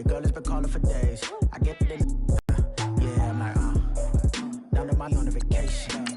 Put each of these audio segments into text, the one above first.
The girl has been calling for days. I get it in. Yeah, I'm like, now that I'm on a vacation.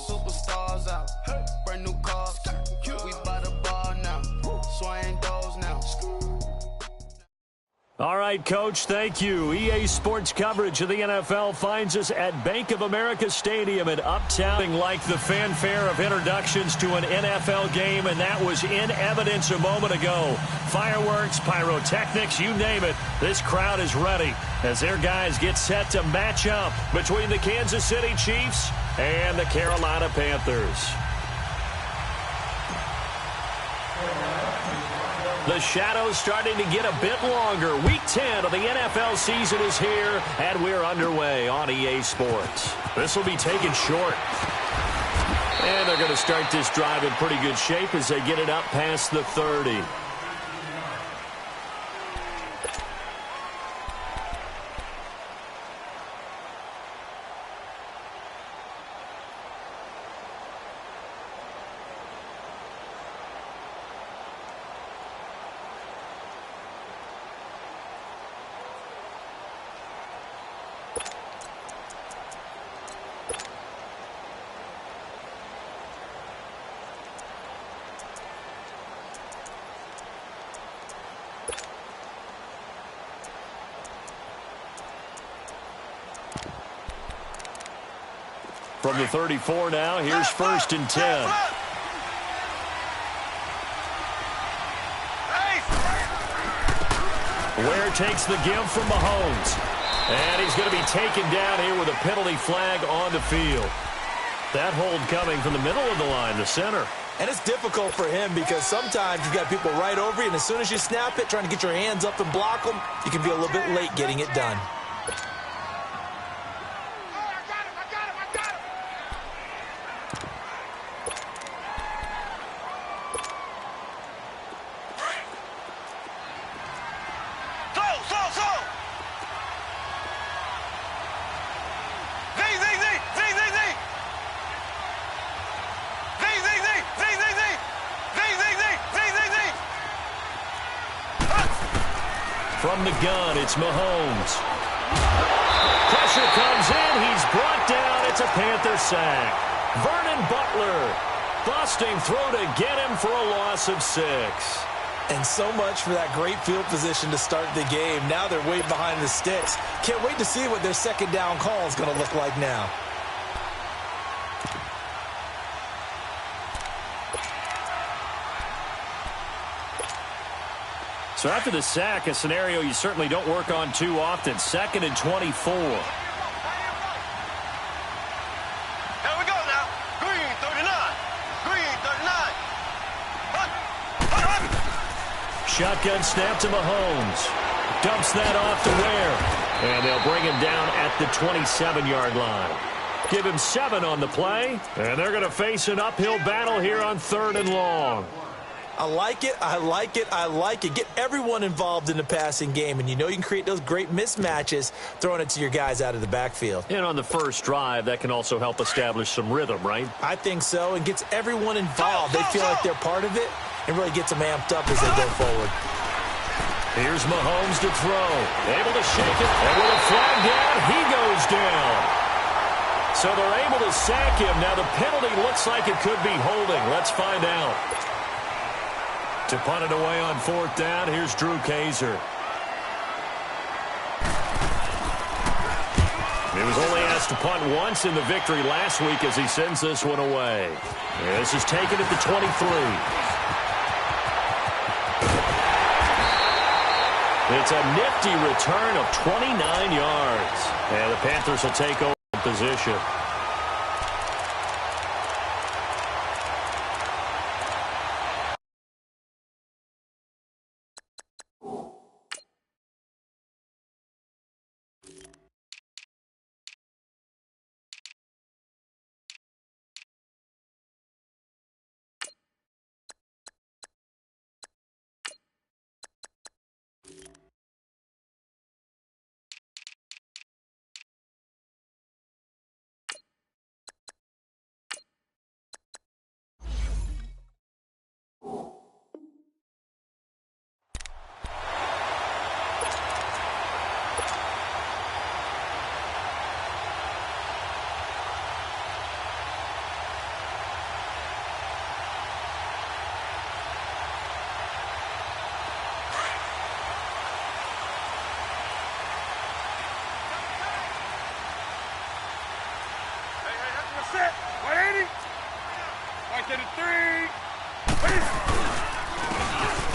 Superstars out. Brand new cars. We by the bar now. Swaying doors now. All right, Coach, thank you. EA Sports coverage of the NFL finds us at Bank of America Stadium in Uptown. Like the fanfare of introductions to an NFL game, and that was in evidence a moment ago. Fireworks, pyrotechnics, you name it. This crowd is ready as their guys get set to match up between the Kansas City Chiefs and the Carolina Panthers. The shadow's starting to get a bit longer. Week 10 of the NFL season is here, and we're underway on EA Sports. This will be taken short. And they're going to start this drive in pretty good shape as they get it up past the 30. From the 34 now, here's 1st and 10. Ware takes the give from Mahomes. And he's going to be taken down here with a penalty flag on the field. That hold coming from the middle of the line, the center. And it's difficult for him because sometimes you've got people right over you, and as soon as you snap it, trying to get your hands up and block them, you can be a little bit late getting it done. From the gun, it's Mahomes. Pressure comes in. He's brought down. It's a Panther sack. Vernon Butler busting through to get him for a loss of 6. And so much for that great field position to start the game. Now they're way behind the sticks. Can't wait to see what their second down call is going to look like now. So after the sack, a scenario you certainly don't work on too often. 2nd and 24. Here we go now. Green 39. Green 39. Shotgun snap to Mahomes. Dumps that off to Ware. And they'll bring him down at the 27-yard line. Give him 7 on the play. And they're going to face an uphill battle here on 3rd and long. I like it, I like it, I like it. Get everyone involved in the passing game, and you know you can create those great mismatches throwing it to your guys out of the backfield. And on the first drive, that can also help establish some rhythm, right? I think so, and gets everyone involved. They feel like they're part of it, and really gets them amped up as they go forward. Here's Mahomes to throw. Able to shake it, and with a flag down, he goes down. So they're able to sack him. Now the penalty looks like it could be holding. Let's find out. To punt it away on 4th down, here's Drew Kaiser. It was only a missed a punt once in the victory last week as he sends this one away. This is taken at the 23. It's a nifty return of 29 yards. And the Panthers will take over position.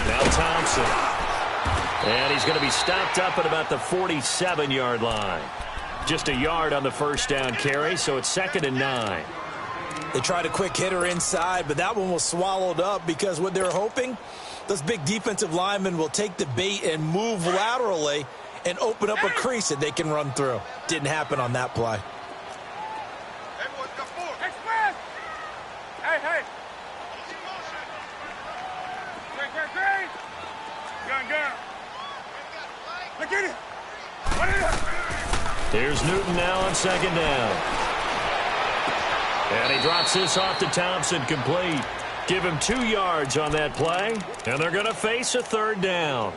Now Thompson. And he's going to be stopped up at about the 47-yard line. Just a yard on the first down carry, so it's 2nd and 9. They tried a quick hitter inside, but that one was swallowed up because what they're hoping, those big defensive linemen will take the bait and move laterally and open up a crease that they can run through. Didn't happen on that play. Here's Newton now on 2nd down. And he drops this off to Thompson, complete. Give him 2 yards on that play, and they're going to face a 3rd down.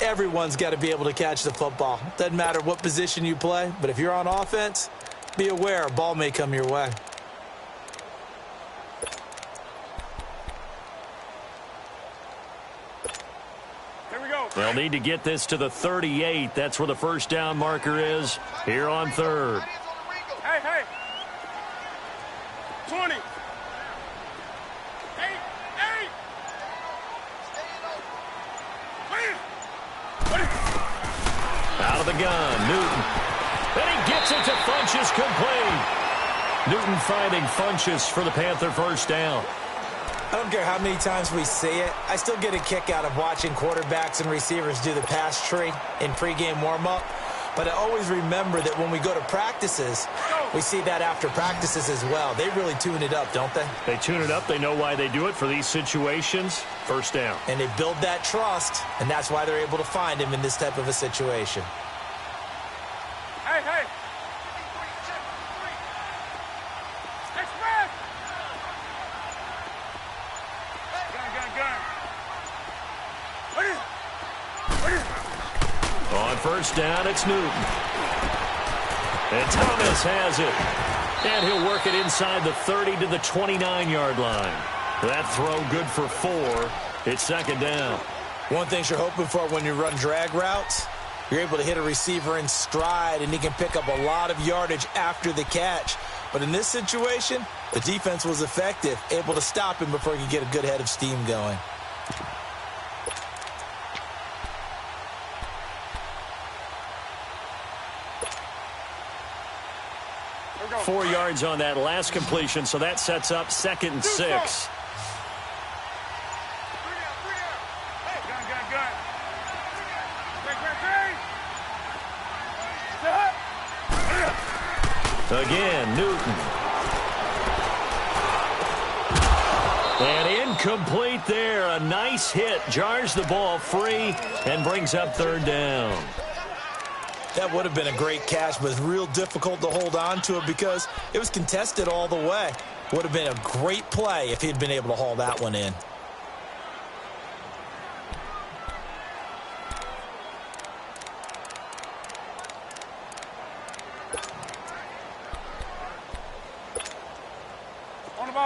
Everyone's got to be able to catch the football. Doesn't matter what position you play, but if you're on offense, be aware a ball may come your way. They'll need to get this to the 38. That's where the first down marker is here on 3rd. Hey. 20. 8. Out of the gun, Newton. And he gets it to Funchess, complete. Newton finding Funchess for the Panther first down. I don't care how many times we see it. I still get a kick out of watching quarterbacks and receivers do the pass tree in pregame warm-up. But I always remember that when we go to practices, we see that after practices as well. They really tune it up, don't they? They tune it up. They know why they do it for these situations. First down. And they build that trust, and that's why they're able to find him in this type of a situation. Hey. On first down, it's Newton. And Thomas has it. And he'll work it inside the 30 to the 29-yard line. That throw good for 4. It's 2nd down. One thing you're hoping for when you run drag routes, you're able to hit a receiver in stride, and he can pick up a lot of yardage after the catch. But in this situation, the defense was effective, able to stop him before he could get a good head of steam going. 4 yards on that last completion, so that sets up 2nd and 6. Again, Newton. And incomplete there. A nice hit. Jars the ball free and brings up 3rd down. That would have been a great catch, but it's real difficult to hold on to it because it was contested all the way. Would have been a great play if he'd been able to haul that one in.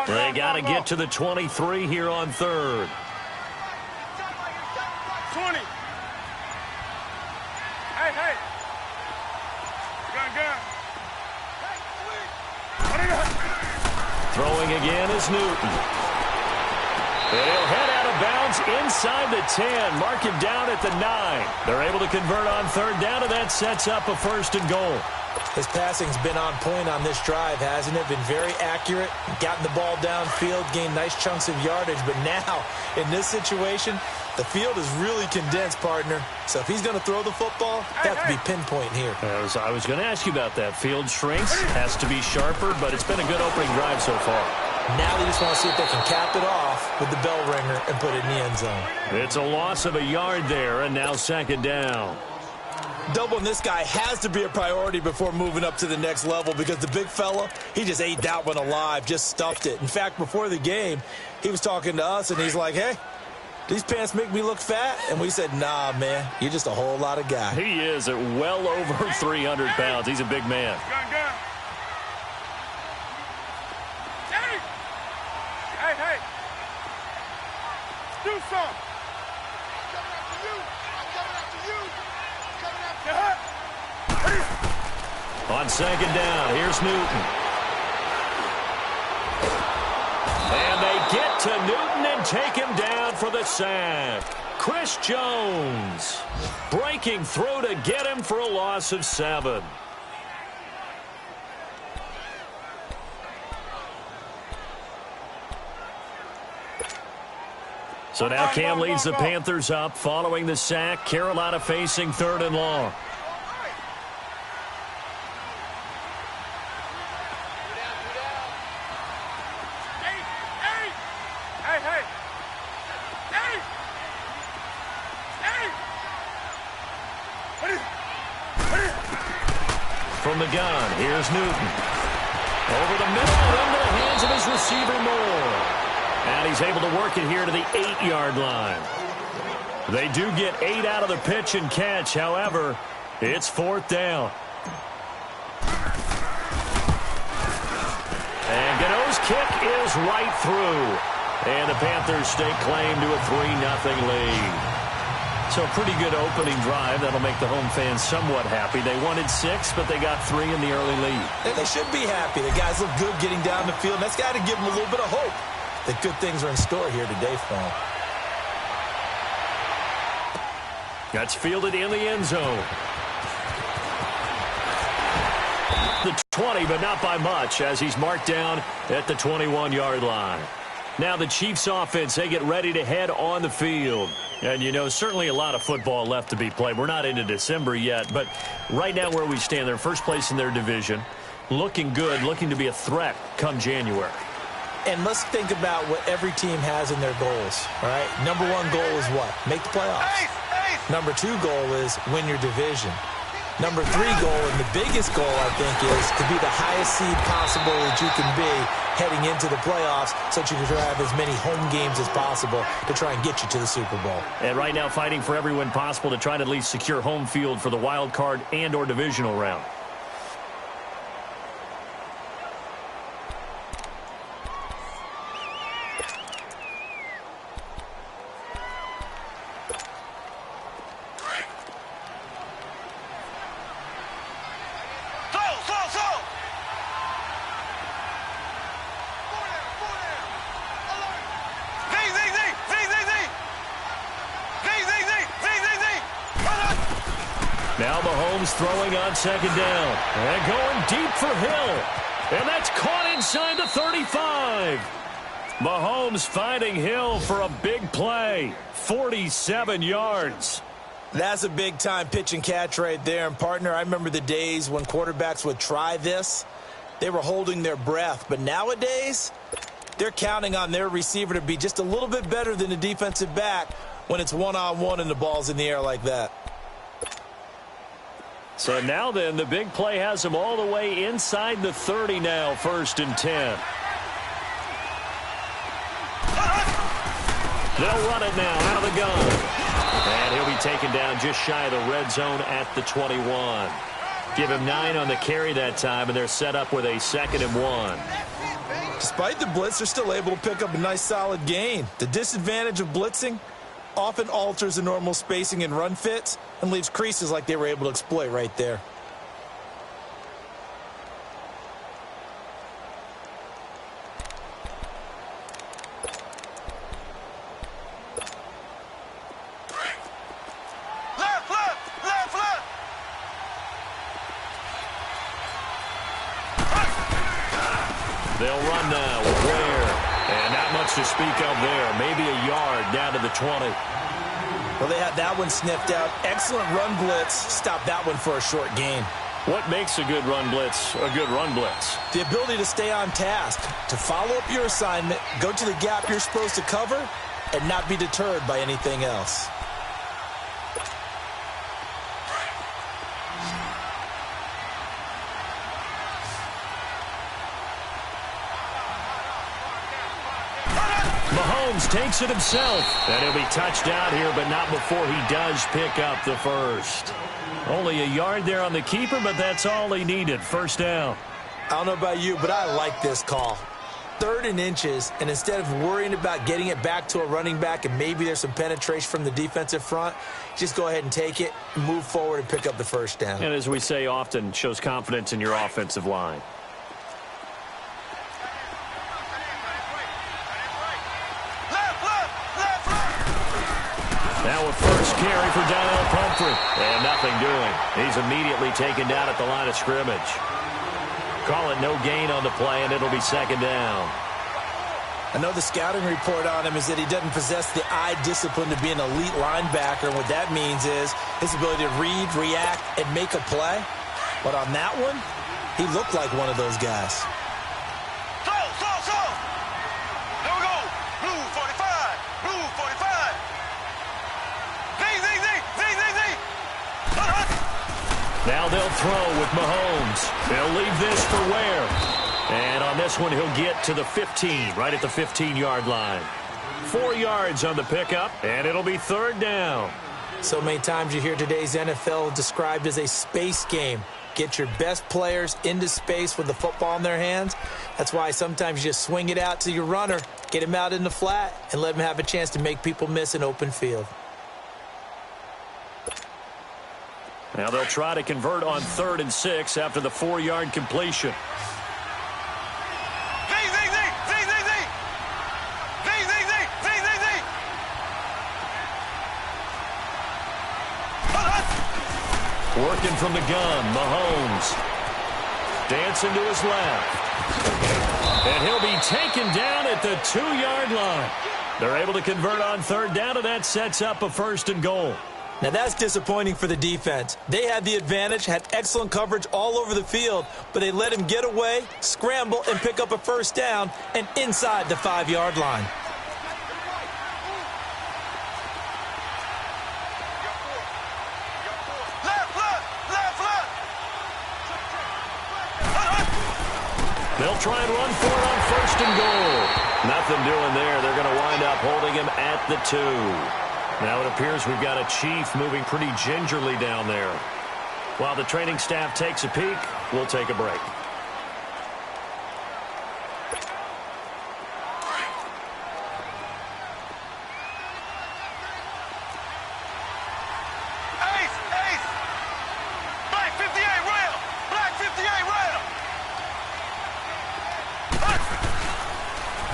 They got to get to the 23 here on 3rd. 20. Hey. Gun. Throwing again is Newton. And he'll head out of bounds inside the 10. Mark him down at the 9. They're able to convert on third down, and that sets up a 1st and goal. His passing's been on point on this drive, hasn't it? Been very accurate, gotten the ball downfield, gained nice chunks of yardage. But now, in this situation, the field is really condensed, partner. So if he's going to throw the football, that has to be pinpoint here. I was going to ask you about that. Field shrinks, has to be sharper, but it's been a good opening drive so far. Now they just want to see if they can cap it off with the bell ringer and put it in the end zone. It's a loss of a yard there, and now 2nd down. Doubling this guy has to be a priority before moving up to the next level, because the big fella, he just ate that one alive, just stuffed it. In fact, before the game, he was talking to us, and he's like, hey, these pants make me look fat? And we said, nah, man, you're just a whole lot of guy. He is at well over 300 pounds. He's a big man. Gun. Hey. Do something. On 2nd down, here's Newton. And they get to Newton and take him down for the sack. Chris Jones breaking through to get him for a loss of 7. So now Cam leads the Panthers up following the sack. Carolina facing 3rd and long. From the gun, here's Newton. Over the middle and into the hands of his receiver Moore. And he's able to work it here to the 8-yard line. They do get 8 out of the pitch and catch. However, it's 4th down. And Gano's kick is right through. And the Panthers stake claim to a 3-0 lead. So a pretty good opening drive. That'll make the home fans somewhat happy. They wanted 6, but they got 3 in the early lead. And they should be happy. The guys look good getting down the field. That's got to give them a little bit of hope that good things are in store here today for them. That's fielded in the end zone. The 20, but not by much, as he's marked down at the 21-yard line. Now the Chiefs offense, they get ready to head on the field. And, you know, certainly a lot of football left to be played. We're not into December yet, but right now where we stand, they're first place in their division. Looking good, looking to be a threat come January. And let's think about what every team has in their goals, all right? Number 1 goal is what? Make the playoffs. Number 2 goal is win your division. Number 3 goal, and the biggest goal, I think, is to be the highest seed possible that you can be heading into the playoffs so that you can have as many home games as possible to try and get you to the Super Bowl. And right now fighting for every win possible to try to at least secure home field for the wild card and or divisional round. Now Mahomes throwing on 2nd down. And going deep for Hill. And that's caught inside the 35. Mahomes finding Hill for a big play. 47 yards. That's a big-time pitch and catch right there. And, partner, I remember the days when quarterbacks would try this. They were holding their breath. But nowadays, they're counting on their receiver to be just a little bit better than the defensive back when it's one-on-one and the ball's in the air like that. So now then, the big play has him all the way inside the 30 now, 1st and 10. They'll run it now out of the gun. And he'll be taken down just shy of the red zone at the 21. Give him 9 on the carry that time, and they're set up with a 2nd and 1. Despite the blitz, they're still able to pick up a nice solid gain. The disadvantage of blitzing often alters the normal spacing and run fits and leaves creases like they were able to exploit right there. They'll run now with Ware. And not much to speak of there. Maybe a yard down to the 20. Well, they had that one sniffed out. Excellent run blitz. Stop that one for a short gain. What makes a good run blitz a good run blitz? The ability to stay on task, to follow up your assignment, go to the gap you're supposed to cover, and not be deterred by anything else. Mahomes takes it himself, and he'll be touched out here, but not before he does pick up the first. Only a yard there on the keeper, but that's all he needed. First down. I don't know about you, but I like this call. 3rd and inches, and instead of worrying about getting it back to a running back and maybe there's some penetration from the defensive front, just go ahead and take it, move forward, and pick up the first down. And as we say often, shows confidence in your offensive line. Now a first carry for Donnell Pumphrey. And nothing doing. He's immediately taken down at the line of scrimmage. Call it no gain on the play, and it'll be second down. I know the scouting report on him is that he doesn't possess the eye discipline to be an elite linebacker. And what that means is his ability to read, react, and make a play. But on that one, he looked like one of those guys. There we go. Blue 45. Blue 45. Now they'll throw with Mahomes. They'll leave this for Ware. And on this one, he'll get to the 15, right at the 15-yard line. 4 yards on the pickup, and it'll be third down. So many times you hear today's NFL described as a space game. Get your best players into space with the football in their hands. That's why sometimes you just swing it out to your runner, get him out in the flat, and let him have a chance to make people miss an open field. Now they'll try to convert on 3rd and 6 after the 4-yard completion. Working from the gun, Mahomes. Dancing to his left. And he'll be taken down at the 2-yard line. They're able to convert on 3rd down, and that sets up a 1st and goal. Now that's disappointing for the defense. They had the advantage, had excellent coverage all over the field, but they let him get away, scramble, and pick up a 1st down and inside the 5-yard line. They'll try and run for it on 1st and goal. Nothing doing there. They're going to wind up holding him at the 2. Now it appears we've got a Chief moving pretty gingerly down there. While the training staff takes a peek, we'll take a break. Black 58 rail. Black 58 rail.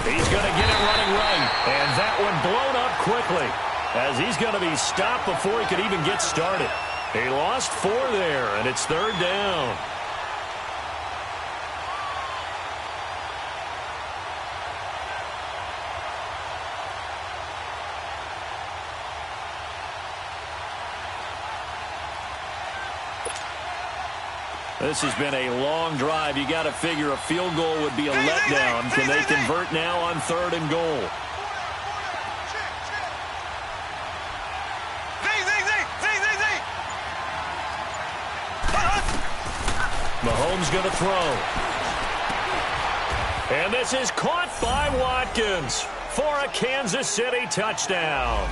He's going to get it running right. And that one blown up quickly, as he's going to be stopped before he could even get started. He lost 4 there, and it's 3rd down. This has been a long drive. You got to figure a field goal would be a letdown. Can they convert now on 3rd and goal? Mahomes going to throw. And this is caught by Watkins for a Kansas City touchdown.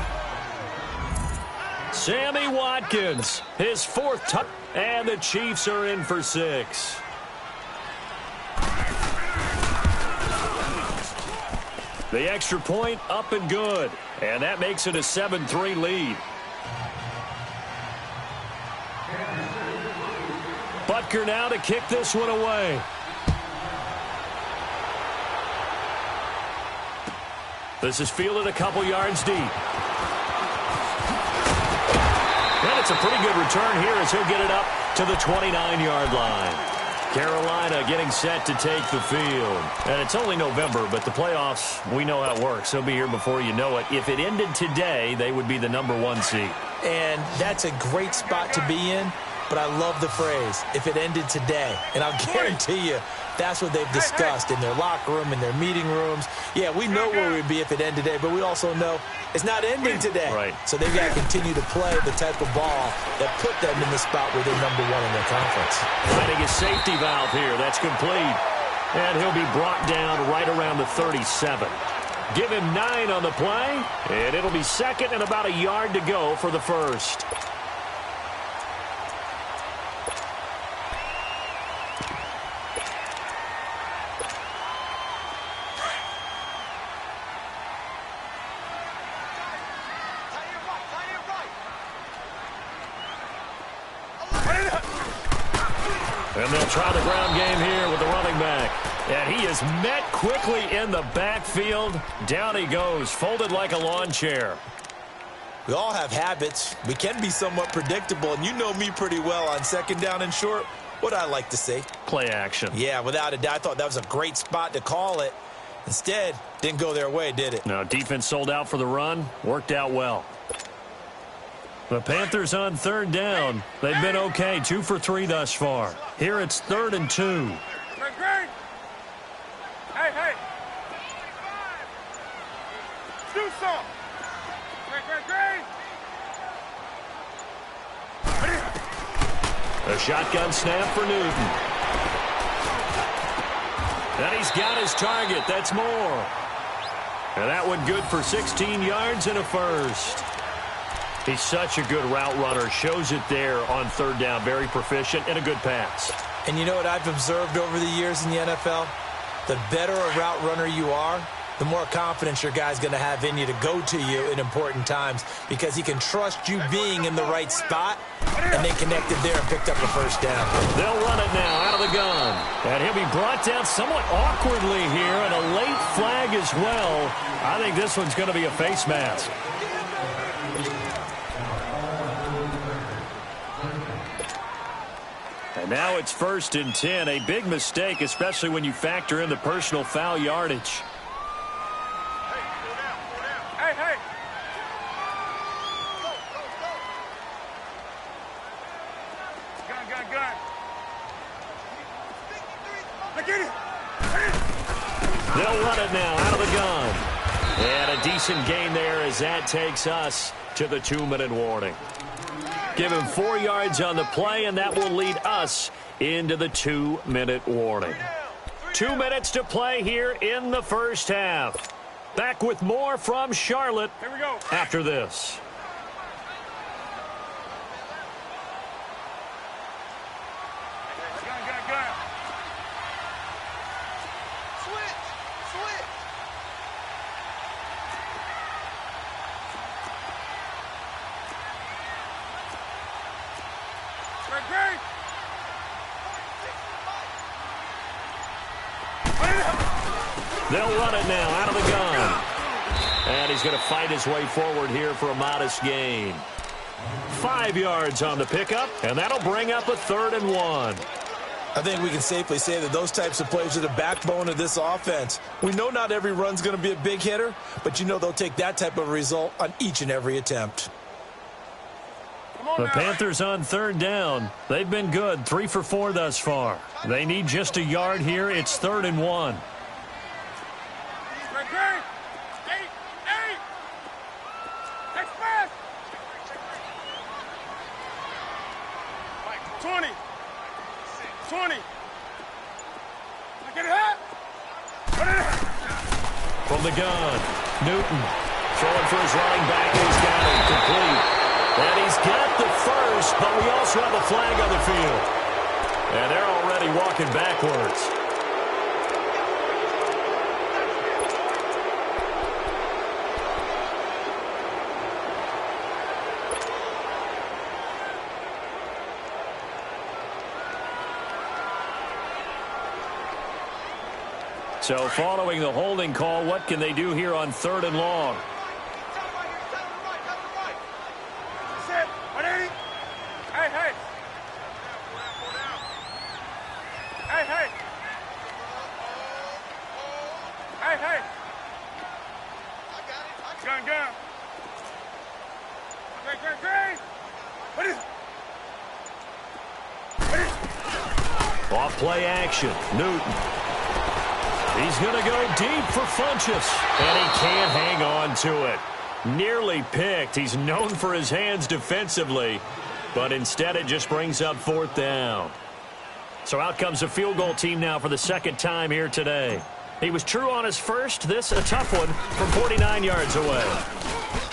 Sammy Watkins, his 4th touchdown, and the Chiefs are in for 6. The extra point up and good, and that makes it a 7-3 lead. Butker now to kick this one away. This is fielded a couple yards deep. And it's a pretty good return here as he'll get it up to the 29-yard line. Carolina getting set to take the field. And it's only November, but the playoffs, we know how it works. They'll be here before you know it. If it ended today, they would be the #1 seed. And that's a great spot to be in, but I love the phrase, if it ended today. And I'll guarantee you, that's what they've discussed in their locker room, in their meeting rooms. Yeah, we know where we'd be if it ended today, but we also know it's not ending today. Right. So they've got to continue to play the type of ball that put them in the spot where they're #1 in their conference. Finding a safety valve here. That's complete. And he'll be brought down right around the 37. Give him 9 on the play, and it'll be second and about a yard to go for the first. And they'll try the ground game here with the running back. And he is met quickly in the backfield. Down he goes, folded like a lawn chair. We all have habits. We can be somewhat predictable, and you know me pretty well on second down and short. What I like to see. Play action. Yeah, without a doubt. I thought that was a great spot to call it. Instead, didn't go their way, did it? No, defense sold out for the run. Worked out well. The Panthers on third down. They've been okay, 2 for 3 thus far. Here it's 3rd and 2. Hey. Do some. A shotgun snap for Newton. And he's got his target. That's more. And that one good for 16 yards and a first. He's such a good route runner. Shows it there on third down. Very proficient and a good pass. And you know what I've observed over the years in the NFL? The better a route runner you are, the more confidence your guy's going to have in you to go to you in important times because he can trust you being in the right spot, and they connected there and picked up a first down. They'll run it now out of the gun. And he'll be brought down somewhat awkwardly here, and a late flag as well. I think this one's going to be a face mask. And now it's 1st and 10. A big mistake, especially when you factor in the personal foul yardage. Hey. Gun. I get it. They'll run it now out of the gun. And a decent gain there as that takes us to the 2-minute warning. Give him 4 yards on the play, and that will lead us into the 2-minute warning. 2 minutes to play here in the first half. Back with more from Charlotte after this. Gun. Switch. Great. They'll run it now out of the gun. And he's going to fight his way forward here for a modest gain. 5 yards on the pickup, and that'll bring up a 3rd and 1. I think we can safely say that those types of plays are the backbone of this offense. We know not every run's going to be a big hitter, but you know they'll take that type of result on each and every attempt. The Panthers on third down. They've been good, 3 for 4 thus far. They need just a yard here. It's 3rd and 1. From the gun, Newton throwing for his running back, and he's got it complete. And he's got the first, but we also have a flag on the field. And they're already walking backwards. So following the holding call, what can they do here on 3rd and long? Gun. Okay. What is? Off play action. Newton. He's going to go deep for Funchess. And he can't hang on to it. Nearly picked. He's known for his hands defensively. But instead it just brings up 4th down. So out comes the field goal team now for the second time here today. He was true on his first. This a tough one from 49 yards away.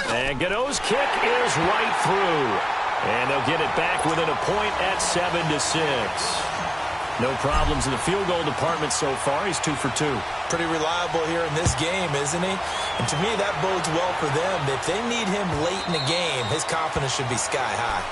And Gano's kick is right through. And they'll get it back within a point at 7-6. No problems in the field goal department so far. He's 2 for 2. Pretty reliable here in this game, isn't he? And to me, that bodes well for them. If they need him late in the game, his confidence should be sky high.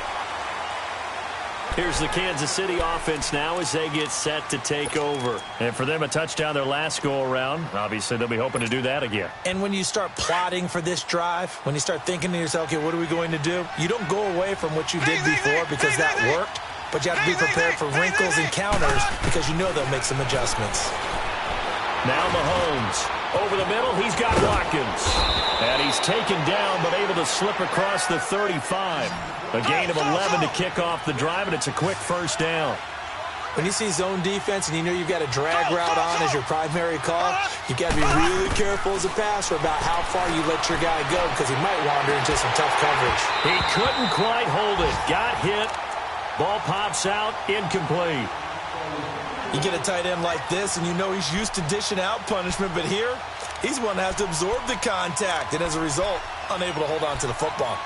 Here's the Kansas City offense now as they get set to take over. And for them, a touchdown their last go-around. Obviously, they'll be hoping to do that again. And when you start plotting for this drive, when you start thinking to yourself, okay, what are we going to do? You don't go away from what you did before because that worked. But you have to be prepared for wrinkles and counters because you know they'll make some adjustments. Now Mahomes. Over the middle, he's got Watkins. And he's taken down but able to slip across the 35. A gain of 11 to kick off the drive, and it's a quick first down. When you see zone defense and you know you've got a drag route on as your primary call, you've got to be really careful as a passer about how far you let your guy go because he might wander into some tough coverage. He couldn't quite hold it. Got hit. Ball pops out, incomplete. You get a tight end like this, and you know he's used to dishing out punishment, but here, he's one that has to absorb the contact, and as a result, unable to hold on to the football.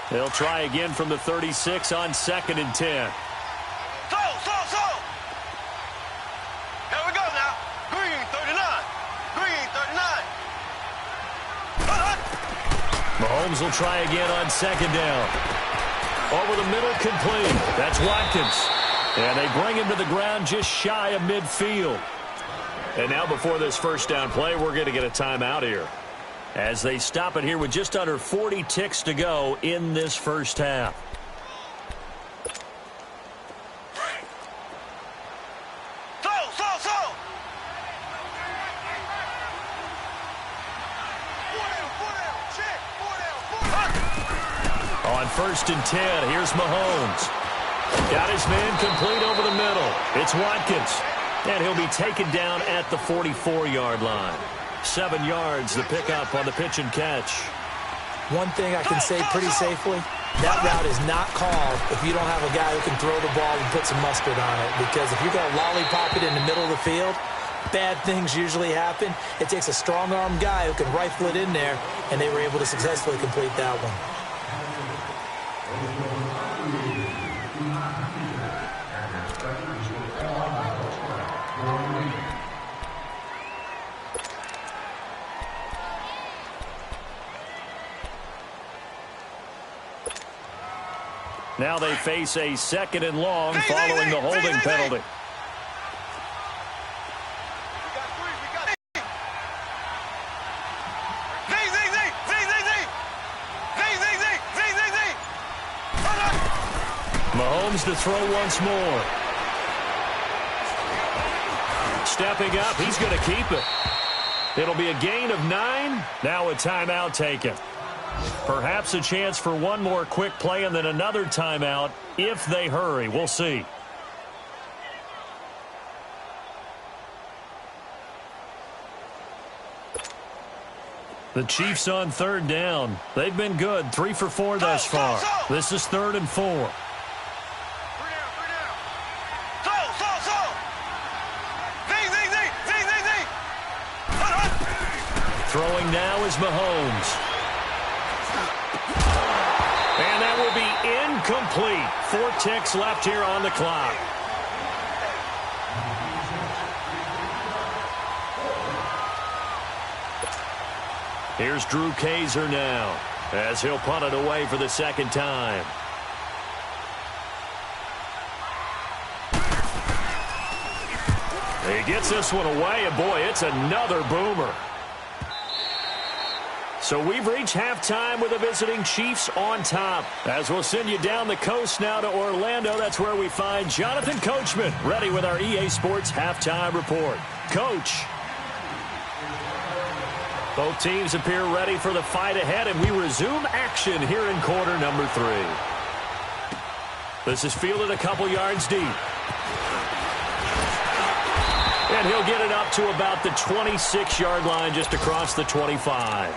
They'll try again from the 36 on 2nd and 10. So. Here we go now. Green 39. Mahomes will try again on 2nd down. Over the middle, complete. That's Watkins. And they bring him to the ground just shy of midfield. And now before this first down play, we're going to get a timeout here. As they stop it here with just under 40 ticks to go in this first half. On 1st and 10, here's Mahomes. Got his man complete over the middle. It's Watkins. And he'll be taken down at the 44-yard line. 7 yards, the pickup on the pitch and catch. One thing I can say pretty safely, that route is not called if you don't have a guy who can throw the ball and put some mustard on it. Because if you're going to lollipop it in the middle of the field, bad things usually happen. It takes a strong-arm guy who can rifle it in there, and they were able to successfully complete that one. Now they face a 2nd and long following the holding penalty. Mahomes to throw once more. Stepping up, he's going to keep it. It'll be a gain of 9. Now a timeout taken. Perhaps a chance for one more quick play and then another timeout if they hurry. We'll see. The Chiefs on 3rd down. They've been good. 3 for 4 thus far. This is 3rd and 4. Throwing now is Mahomes. And that will be incomplete. 4 ticks left here on the clock. Here's Drew Kaiser now as he'll punt it away for the 2nd time. He gets this one away, and boy, it's another boomer. So we've reached halftime with the visiting Chiefs on top. As we'll send you down the coast now to Orlando, that's where we find Jonathan Coachman, ready with our EA Sports halftime report. Coach. Both teams appear ready for the fight ahead, and we resume action here in quarter number 3. This is fielded a couple yards deep. And he'll get it up to about the 26-yard line, just across the 25.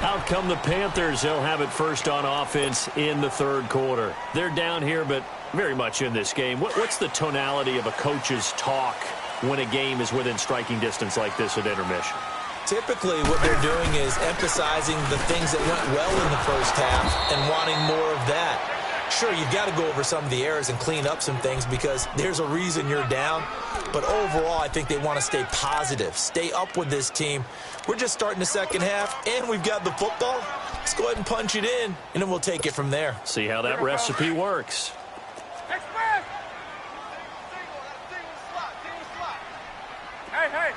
Out come the Panthers. They'll have it first on offense in the third quarter. They're down here, but very much in this game. What's the tonality of a coach's talk when a game is within striking distance like this at intermission? Typically, what they're doing is emphasizing the things that went well in the first half and wanting more of that. Sure, you've got to go over some of the errors and clean up some things because there's a reason you're down. But overall, I think they want to stay positive, stay up with this team. We're just starting the second half, and we've got the football. Let's go ahead and punch it in, and then we'll take it from there. See how that recipe works. Hey.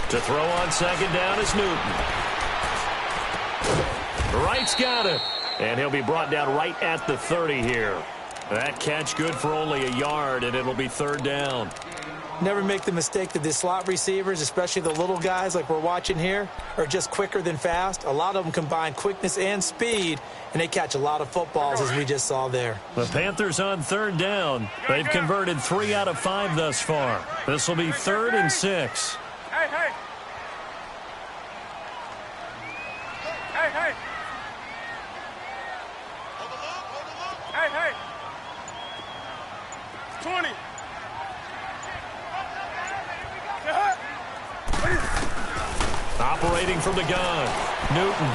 To throw on second down is Newton. Wright's got it. And he'll be brought down right at the 30 here. That catch good for only a yard, and it'll be third down. Never make the mistake that the slot receivers, especially the little guys like we're watching here, are just quicker than fast. A lot of them combine quickness and speed, and they catch a lot of footballs, as we just saw there. The Panthers on third down. They've converted 3 out of 5 thus far. This will be 3rd and 6. Hey. Hey. 20. Operating from the gun, Newton.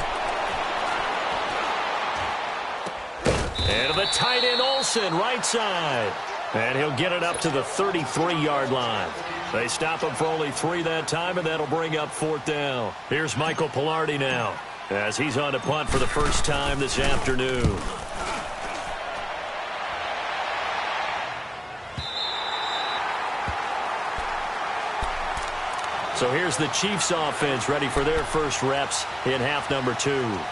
And to the tight end, Olsen, right side. And he'll get it up to the 33-yard line. They stop him for only 3 that time, and that'll bring up 4th down. Here's Michael Pilardi now, as he's on to punt for the first time this afternoon. So here's the Chiefs offense ready for their first reps in half number 2.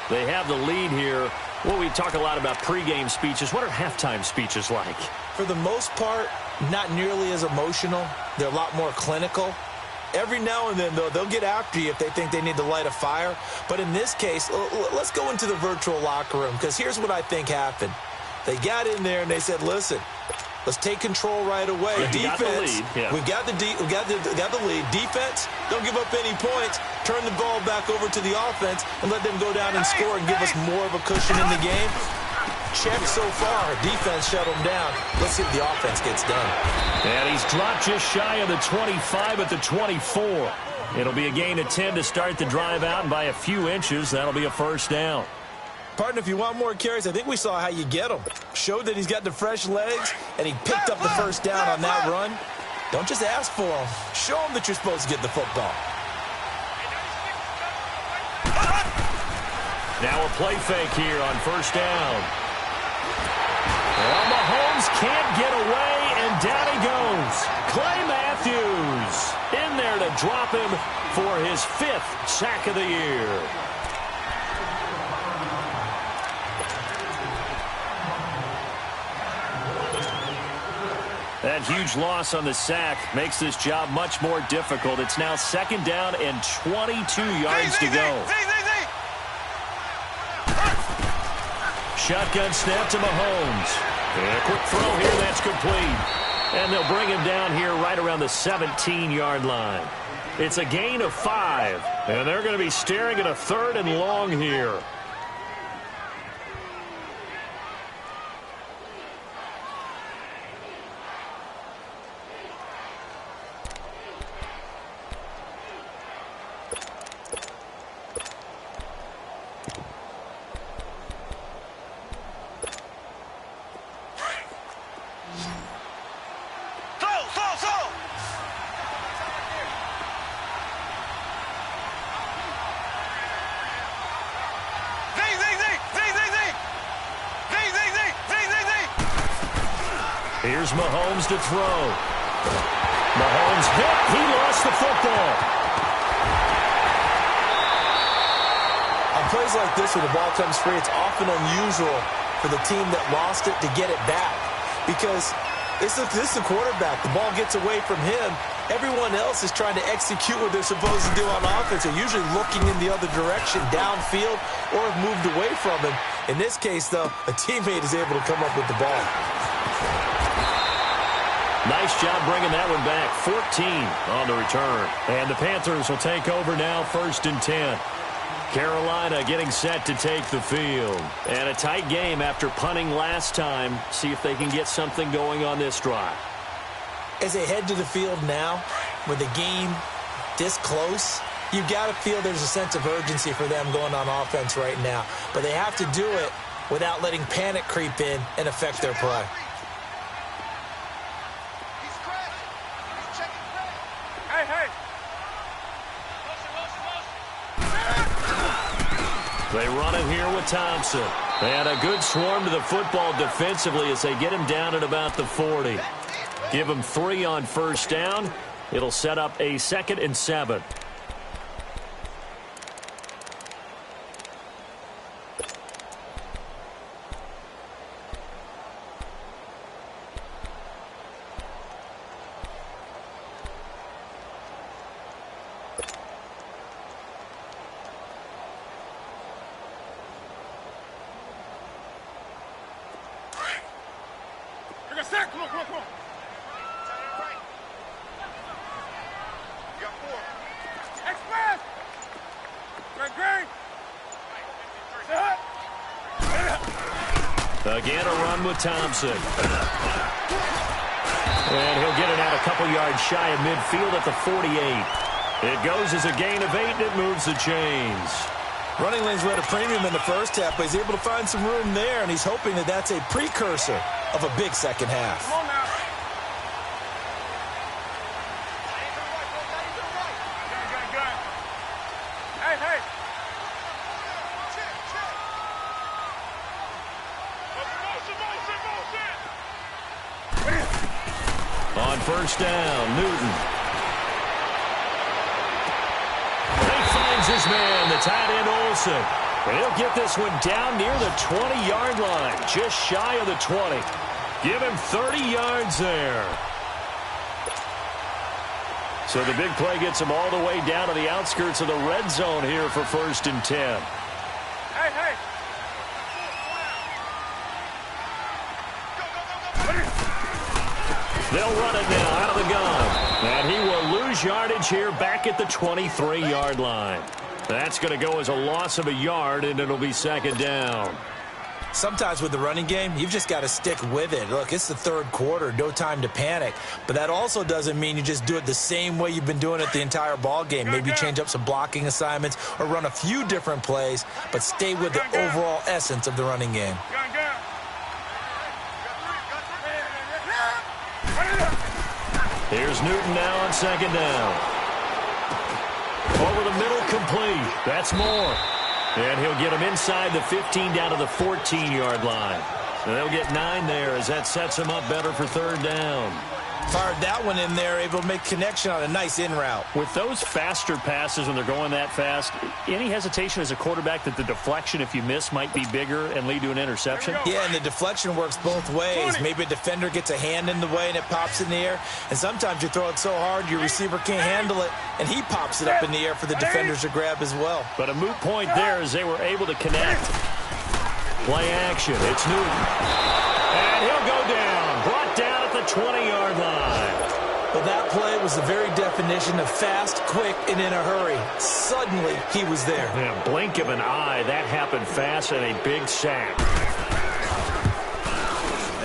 They have the lead here. Well, we talk a lot about pregame speeches. What are halftime speeches like? For the most part, not nearly as emotional. They're a lot more clinical. Every now and then, though, they'll get after you if they think they need to light a fire. But in this case, let's go into the virtual locker room, because here's what I think happened. They got in there and they said, listen, let's take control right away. Yeah, Defense, we've got the lead. Defense, don't give up any points. Turn the ball back over to the offense and let them go down and score and give us more of a cushion in the game. Check so far. Defense shut them down. Let's see if the offense gets done. And he's dropped just shy of the 25 at the 24. It'll be a gain of 10 to start the drive out, and by a few inches, that'll be a first down. Partner, if you want more carries, I think we saw how you get them. Showed that he's got the fresh legs, and he picked up the first down on that run. Don't just ask for them. Show them that you're supposed to get the football. Now a play fake here on first down. Well, Mahomes can't get away, and down he goes. Clay Matthews in there to drop him for his 5th sack of the year. That huge loss on the sack makes this job much more difficult. It's now 2nd down and 22 yards to go. Shotgun snap to Mahomes. And a quick throw here, that's complete. And they'll bring him down here right around the 17-yard line. It's a gain of 5, and they're going to be staring at a 3rd and long here. Here's Mahomes to throw. Mahomes hit. He lost the football. plays like this where the ball comes free, it's often unusual for the team that lost it to get it back. Because this is the quarterback. The ball gets away from him. Everyone else is trying to execute what they're supposed to do on offense. They're usually looking in the other direction, downfield, or have moved away from him. In this case, though, a teammate is able to come up with the ball. Nice job bringing that one back. 14 on the return. And the Panthers will take over now, 1st and 10. Carolina getting set to take the field. And a tight game after punting last time. See if they can get something going on this drive. As they head to the field now, with the game this close, you've got to feel there's a sense of urgency for them going on offense right now. But they have to do it without letting panic creep in and affect their play. They run it here with Thompson. And a good swarm to the football defensively as they get him down at about the 40. Give him 3 on 1st down. It'll set up a 2nd and 7. Come on, come on, come on. You got 4. Express! Great. Again, a run with Thompson. And he'll get it out a couple yards shy of midfield at the 48. It goes as a gain of 8, and it moves the chains. Running lanes were at a premium in the first half, but he's able to find some room there, and he's hoping that that's a precursor of a big second half. Come on now. Good. Hey. Motion. On 1st down, Newton. He finds his man, the tight end Olsen. And he'll get this one down near the 20-yard line, just shy of the 20. Give him 30 yards there. So the big play gets him all the way down to the outskirts of the red zone here for 1st and 10. Hey. They'll run it now out of the gun. And he will lose yardage here back at the 23-yard line. That's going to go as a loss of a yard, and it'll be 2nd down. Sometimes with the running game, you've just got to stick with it. Look, it's the 3rd quarter, no time to panic. But that also doesn't mean you just do it the same way you've been doing it the entire ball game. Maybe change up some blocking assignments or run a few different plays, but stay with the overall essence of the running game. Here's Newton now on 2nd down. Over the middle, complete. That's Moore. And he'll get him inside the 15 down to the 14-yard line. And they'll get 9 there as that sets him up better for 3rd down. Fired that one in there, able to make connection on a nice in route. With those faster passes when they're going that fast, any hesitation as a quarterback that the deflection, if you miss, might be bigger and lead to an interception? Yeah, and the deflection works both ways. Maybe a defender gets a hand in the way and it pops in the air. And sometimes you throw it so hard your receiver can't handle it, and he pops it up in the air for the defenders to grab as well. But a moot point there as they were able to connect. Play action. It's Newton. And he'll go down. Brought down at the 20-yard line. Well, that play was the very definition of fast, quick, and in a hurry. Suddenly, he was there. Yeah, blink of an eye. That happened fast and a big sack.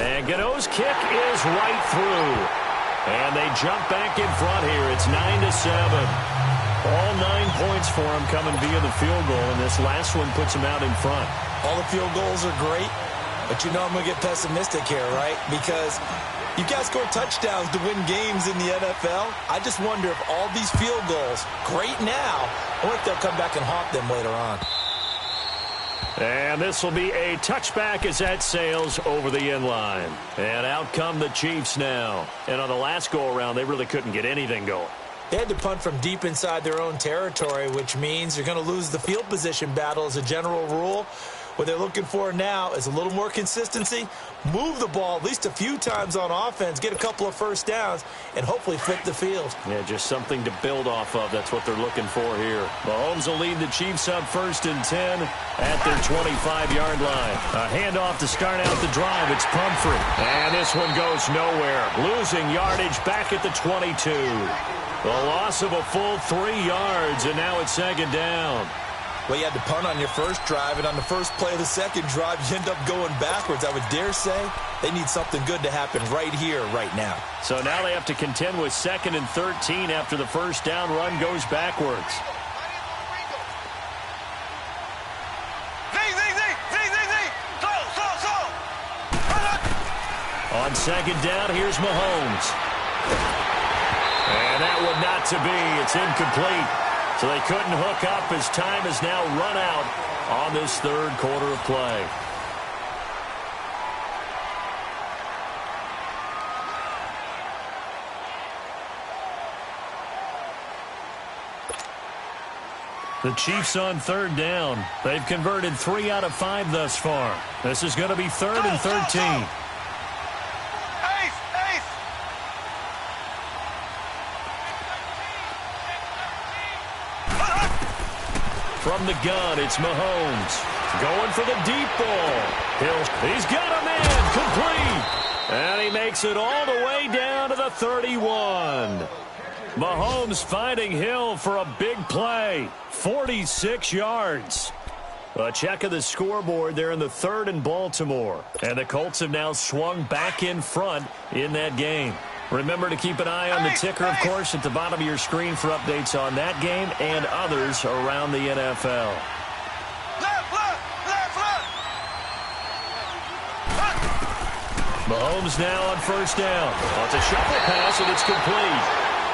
And Gano's kick is right through. And they jump back in front here. It's 9-7. All 9 points for him coming via the field goal, and this last one puts him out in front. All the field goals are great, but you know I'm going to get pessimistic here, right? Because you've got to score touchdowns to win games in the NFL. I just wonder if all these field goals, great now, or if they'll come back and haunt them later on. And this will be a touchback as that sails over the end line. And out come the Chiefs now. And on the last go-around, they really couldn't get anything going. They had to punt from deep inside their own territory, which means you're going to lose the field position battle as a general rule. What they're looking for now is a little more consistency, move the ball at least a few times on offense, get a couple of first downs, and hopefully flip the field. Yeah, just something to build off of. That's what they're looking for here. Mahomes will lead the Chiefs up 1st and 10 at their 25-yard line. A handoff to start out the drive. It's Pumphrey. And this one goes nowhere. Losing yardage back at the 22. The loss of a full 3 yards, and now it's 2nd down. Well, you had to punt on your first drive, and on the first play of the second drive, you end up going backwards. I would dare say they need something good to happen right here, right now. So now they have to contend with 2nd and 13 after the first down run goes backwards. On 2nd down, here's Mahomes. And that one not to be. It's incomplete. So they couldn't hook up as time has now run out on this 3rd quarter of play. The Chiefs on 3rd down. They've converted 3 out of 5 thus far. This is going to be 3rd and 13. From the gun, it's Mahomes. Going for the deep ball. He's got a man complete. And he makes it all the way down to the 31. Mahomes finding Hill for a big play. 46 yards. A check of the scoreboard there in the 3rd and Baltimore. And the Colts have now swung back in front in that game. Remember to keep an eye on the ticker, of course, at the bottom of your screen for updates on that game and others around the NFL. Mahomes now on 1st down. Well, it's a shuffle pass, and it's complete.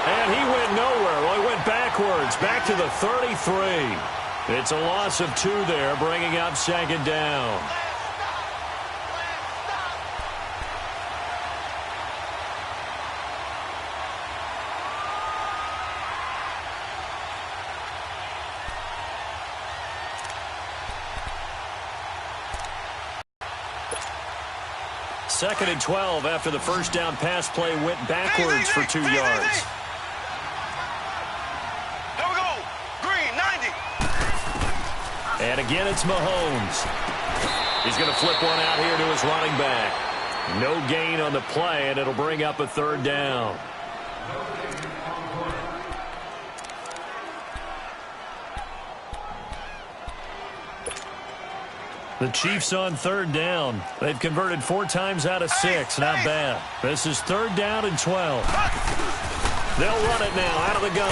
And he went nowhere. Well, he went backwards, back to the 33. It's a loss of 2 there, bringing up 2nd down. Second and 12 after the first down pass play went backwards for 2 yards. There we go. Green, 90. And again, it's Mahomes. He's going to flip one out here to his running back. No gain on the play, and it'll bring up a 3rd down. The Chiefs on 3rd down. They've converted 4 times out of 6. Not bad. This is 3rd down and 12. They'll run it now out of the gun.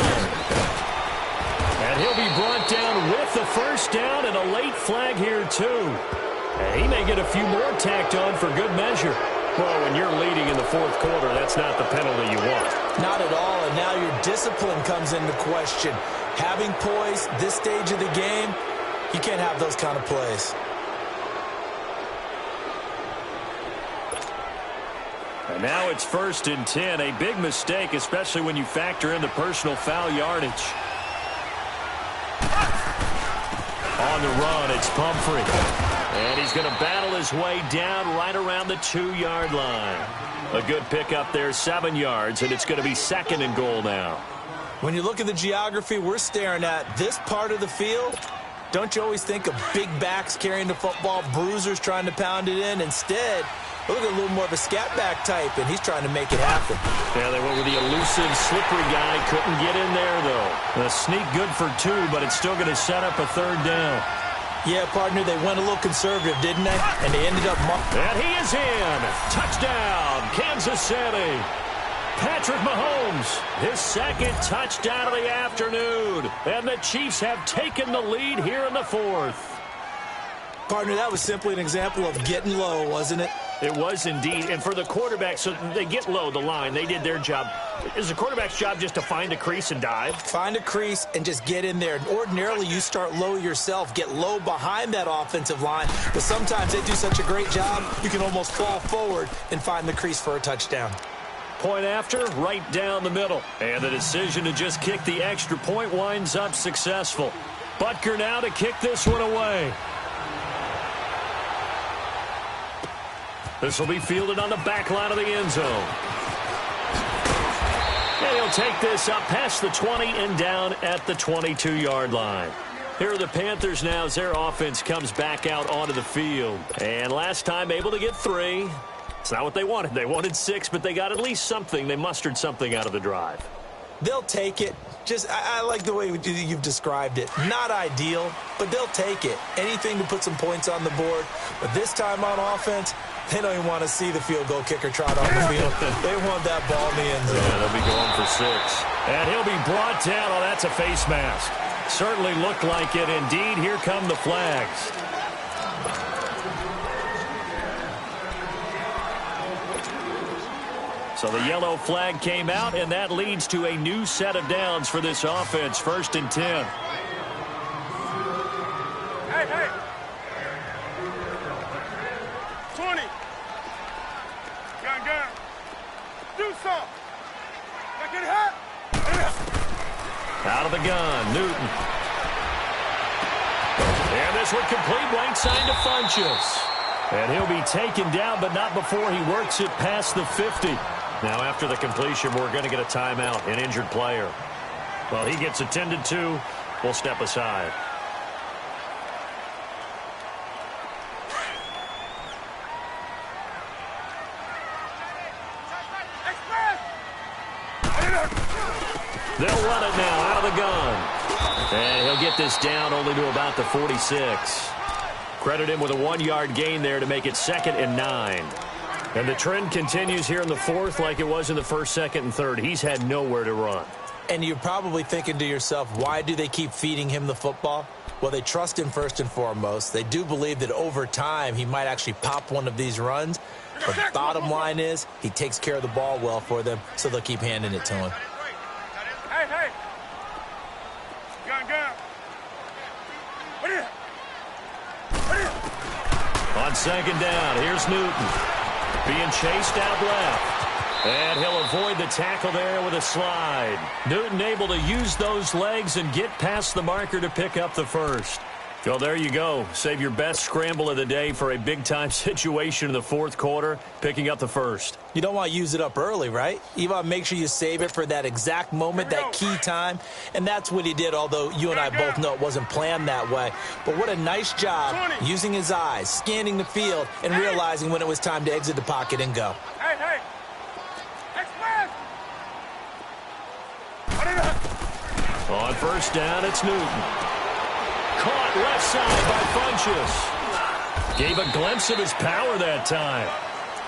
And he'll be brought down with the first down and a late flag here, too. And he may get a few more tacked on for good measure. Well, when you're leading in the 4th quarter, that's not the penalty you want. Not at all, and now your discipline comes into question. Having poise this stage of the game, you can't have those kind of plays. And now it's 1st and 10. A big mistake, especially when you factor in the personal foul yardage. On the run, it's Pumphrey. And he's going to battle his way down right around the 2-yard line. A good pickup there, 7 yards, and it's going to be 2nd and goal now. When you look at the geography we're staring at, this part of the field, don't you always think of big backs carrying the football, bruisers trying to pound it in? Instead, look at a little more of a scat back type, and he's trying to make it happen. Yeah, they went with the elusive, slippery guy. Couldn't get in there, though. A sneak good for 2, but it's still going to set up a 3rd down. Yeah, partner, they went a little conservative, didn't they? And they ended up... And he is in. Touchdown, Kansas City. Patrick Mahomes, his 2nd touchdown of the afternoon. And the Chiefs have taken the lead here in the 4th. Partner, that was simply an example of getting low, wasn't it? It was indeed. And for the quarterback, so they get low the line. They did their job. Is the quarterback's job just to find a crease and dive? Find a crease and just get in there. And ordinarily, you start low yourself, get low behind that offensive line. But sometimes they do such a great job, you can almost fall forward and find the crease for a touchdown. Point after, right down the middle. And the decision to just kick the extra point winds up successful. Butker now to kick this one away. This will be fielded on the back line of the end zone. And he'll take this up past the 20 and down at the 22-yard line. Here are the Panthers now as their offense comes back out onto the field. And last time able to get 3. It's not what they wanted. They wanted 6, but they got at least something. They mustered something out of the drive. They'll take it. I like the way you've described it. Not ideal, but they'll take it. Anything to put some points on the board. But this time on offense, they don't even want to see the field goal kicker trot on the field. They want that ball in the end zone. Yeah, they'll be going for 6. And he'll be brought down. Oh, that's a face mask. Certainly looked like it. Indeed, here come the flags. So the yellow flag came out, and that leads to a new set of downs for this offense. 1st and 10. Hey. 20. Gun. Do something. Now get hot. Out of the gun, Newton. And this one complete, right side to Funchess. And he'll be taken down, but not before he works it past the 50. Now, after the completion, we're going to get a timeout, an injured player. Well, he gets attended to. We'll step aside. They'll run it now out of the gun. And he'll get this down only to about the 46. Credit him with a 1-yard gain there to make it 2nd and 9. And the trend continues here in the 4th like it was in the 1st, 2nd, and 3rd. He's had nowhere to run. And you're probably thinking to yourself, why do they keep feeding him the football? Well, they trust him first and foremost. They do believe that over time he might actually pop one of these runs. But the bottom line is he takes care of the ball well for them, so they'll keep handing it to him. Hey. Gun. On 2nd down, here's Newton. Being chased out left. And he'll avoid the tackle there with a slide. Newton able to use those legs and get past the marker to pick up the 1st. Well, there you go. Save your best scramble of the day for a big-time situation in the 4th quarter, picking up the 1st. You don't want to use it up early, right? You want to make sure you save it for that exact moment, that key time. And that's what he did, although you and I both know it wasn't planned that way. But what a nice job using his eyes, scanning the field, and realizing when it was time to exit the pocket and go. Hey. Express. On 1st down, it's Newton. Caught left side by Funchess. Gave a glimpse of his power that time.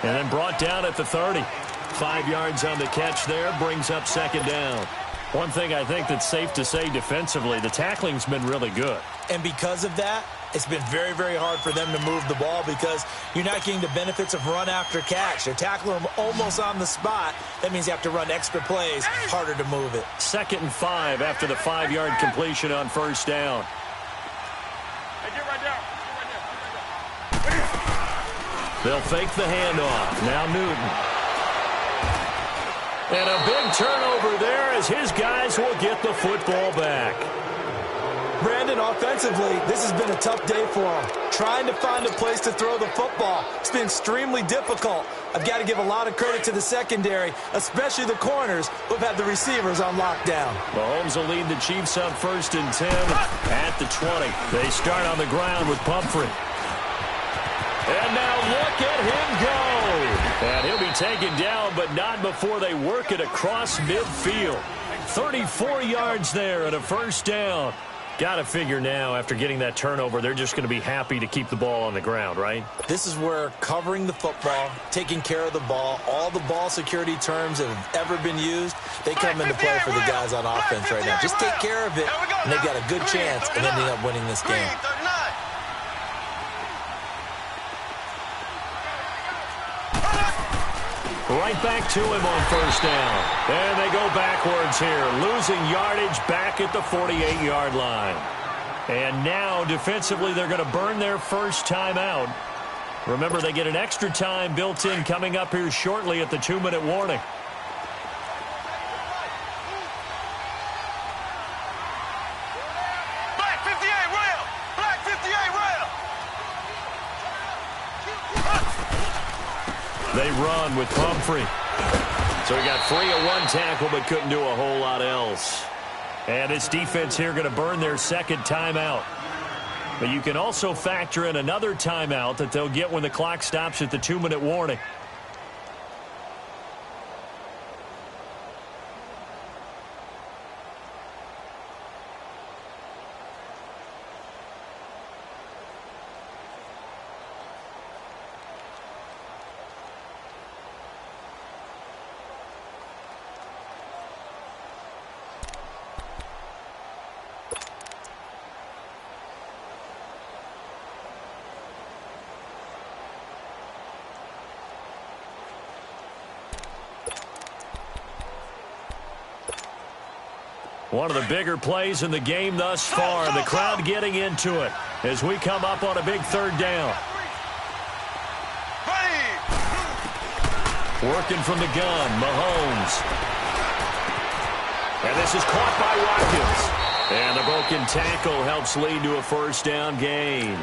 And then brought down at the 30. 5 yards on the catch there, brings up 2nd down. One thing I think that's safe to say defensively, the tackling's been really good. And because of that, it's been very, very hard for them to move the ball because you're not getting the benefits of run after catch. They're tackling them almost on the spot. That means you have to run extra plays, harder to move it. 2nd and 5 after the 5-yard completion on 1st down. Hey, get right down. They'll fake the handoff. Now Newton. And a big turnover there as his guys will get the football back. Brandon, offensively, this has been a tough day for him. Trying to find a place to throw the football. It's been extremely difficult. I've got to give a lot of credit to the secondary, especially the corners who have had the receivers on lockdown. Mahomes will lead the Chiefs on 1st and 10 at the 20. They start on the ground with Pumphrey. And now look at him go. And he'll be taken down, but not before they work it across midfield. 34 yards there at a 1st down. Got to figure now, after getting that turnover, they're just going to be happy to keep the ball on the ground, right? This is where covering the football, taking care of the ball, all the ball security terms that have ever been used, they come into play for the guys on offense right now. Just take care of it, and they've got a good chance of ending up winning this game. Right back to him on 1st down. And they go backwards here, losing yardage back at the 48-yard line. And now, defensively, they're going to burn their first timeout. Remember, they get an extra time built in coming up here shortly at the 2-minute warning. They run with Pumphrey. So he got free of one tackle but couldn't do a whole lot else. And this defense here going to burn their second timeout. But you can also factor in another timeout that they'll get when the clock stops at the 2-minute warning. One of the bigger plays in the game thus far. The crowd getting into it as we come up on a big third down. Working from the gun, Mahomes. And this is caught by Watkins. And the broken tackle helps lead to a first down gain.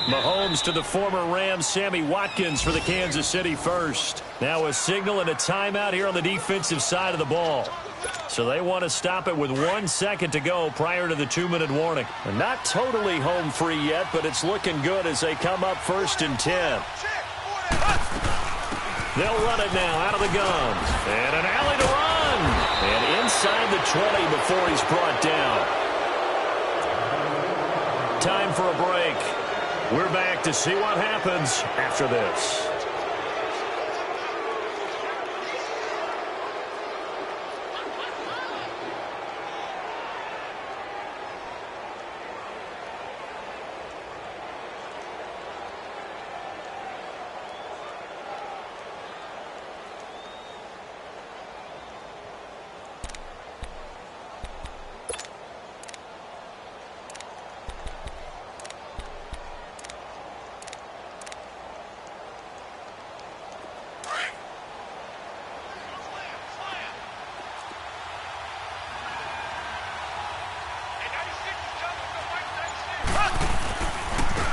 Mahomes to the former Rams, Sammy Watkins for the Kansas City first. Now a signal and a timeout here on the defensive side of the ball. So they want to stop it with 1 second to go prior to the 2-minute warning. They're not totally home free yet, but it's looking good as they come up 1st and 10. They'll run it now out of the gun. And an alley to run. And inside the 20 before he's brought down. Time for a break. We're back to see what happens after this.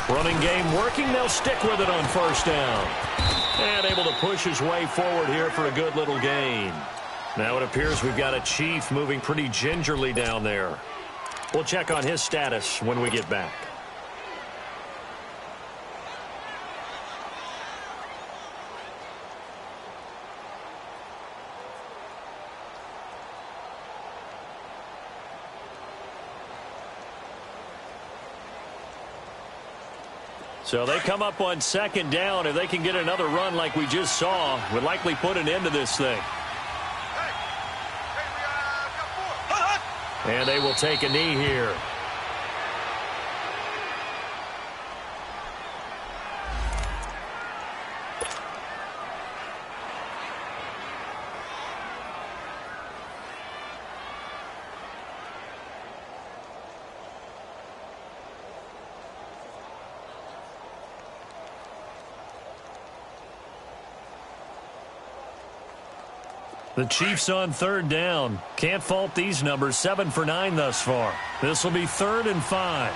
Running game working. They'll stick with it on first down. And able to push his way forward here for a good little gain. Now it appears we've got a Chief moving pretty gingerly down there. We'll check on his status when we get back. So they come up on second down. If they can get another run like we just saw, would likely put an end to this thing. And they will take a knee here. The Chiefs on third down. Can't fault these numbers. 7 for 9 thus far. This will be 3rd and 5.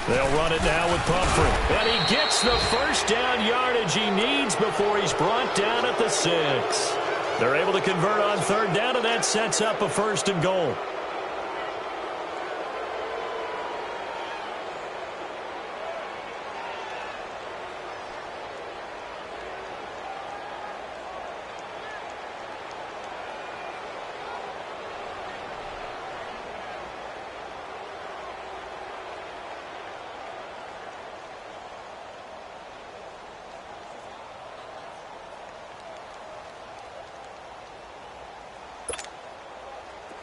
They'll run it now with Pumphrey. And he gets the first down yardage he needs before he's brought down at the 6. They're able to convert on third down, and that sets up a 1st and goal.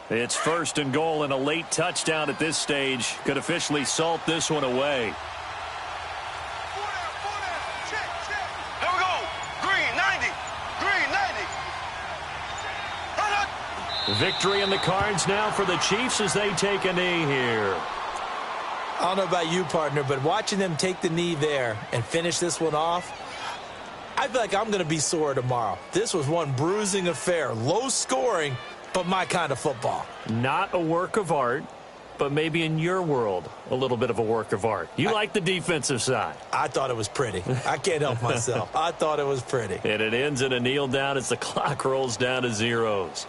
It's 1st and goal, and a late touchdown at this stage could officially salt this one away. Here we go. Green 90. Green 90. Victory in the cards now for the Chiefs as they take a knee here. I don't know about you, partner, but watching them take the knee there and finish this one off, I feel like I'm going to be sore tomorrow. This was one bruising affair. Low scoring, but my kind of football. Not a work of art, but maybe in your world, a little bit of a work of art. You like the defensive side. I thought it was pretty. I can't help myself. I thought it was pretty. And it ends in a kneel down as the clock rolls down to zeros.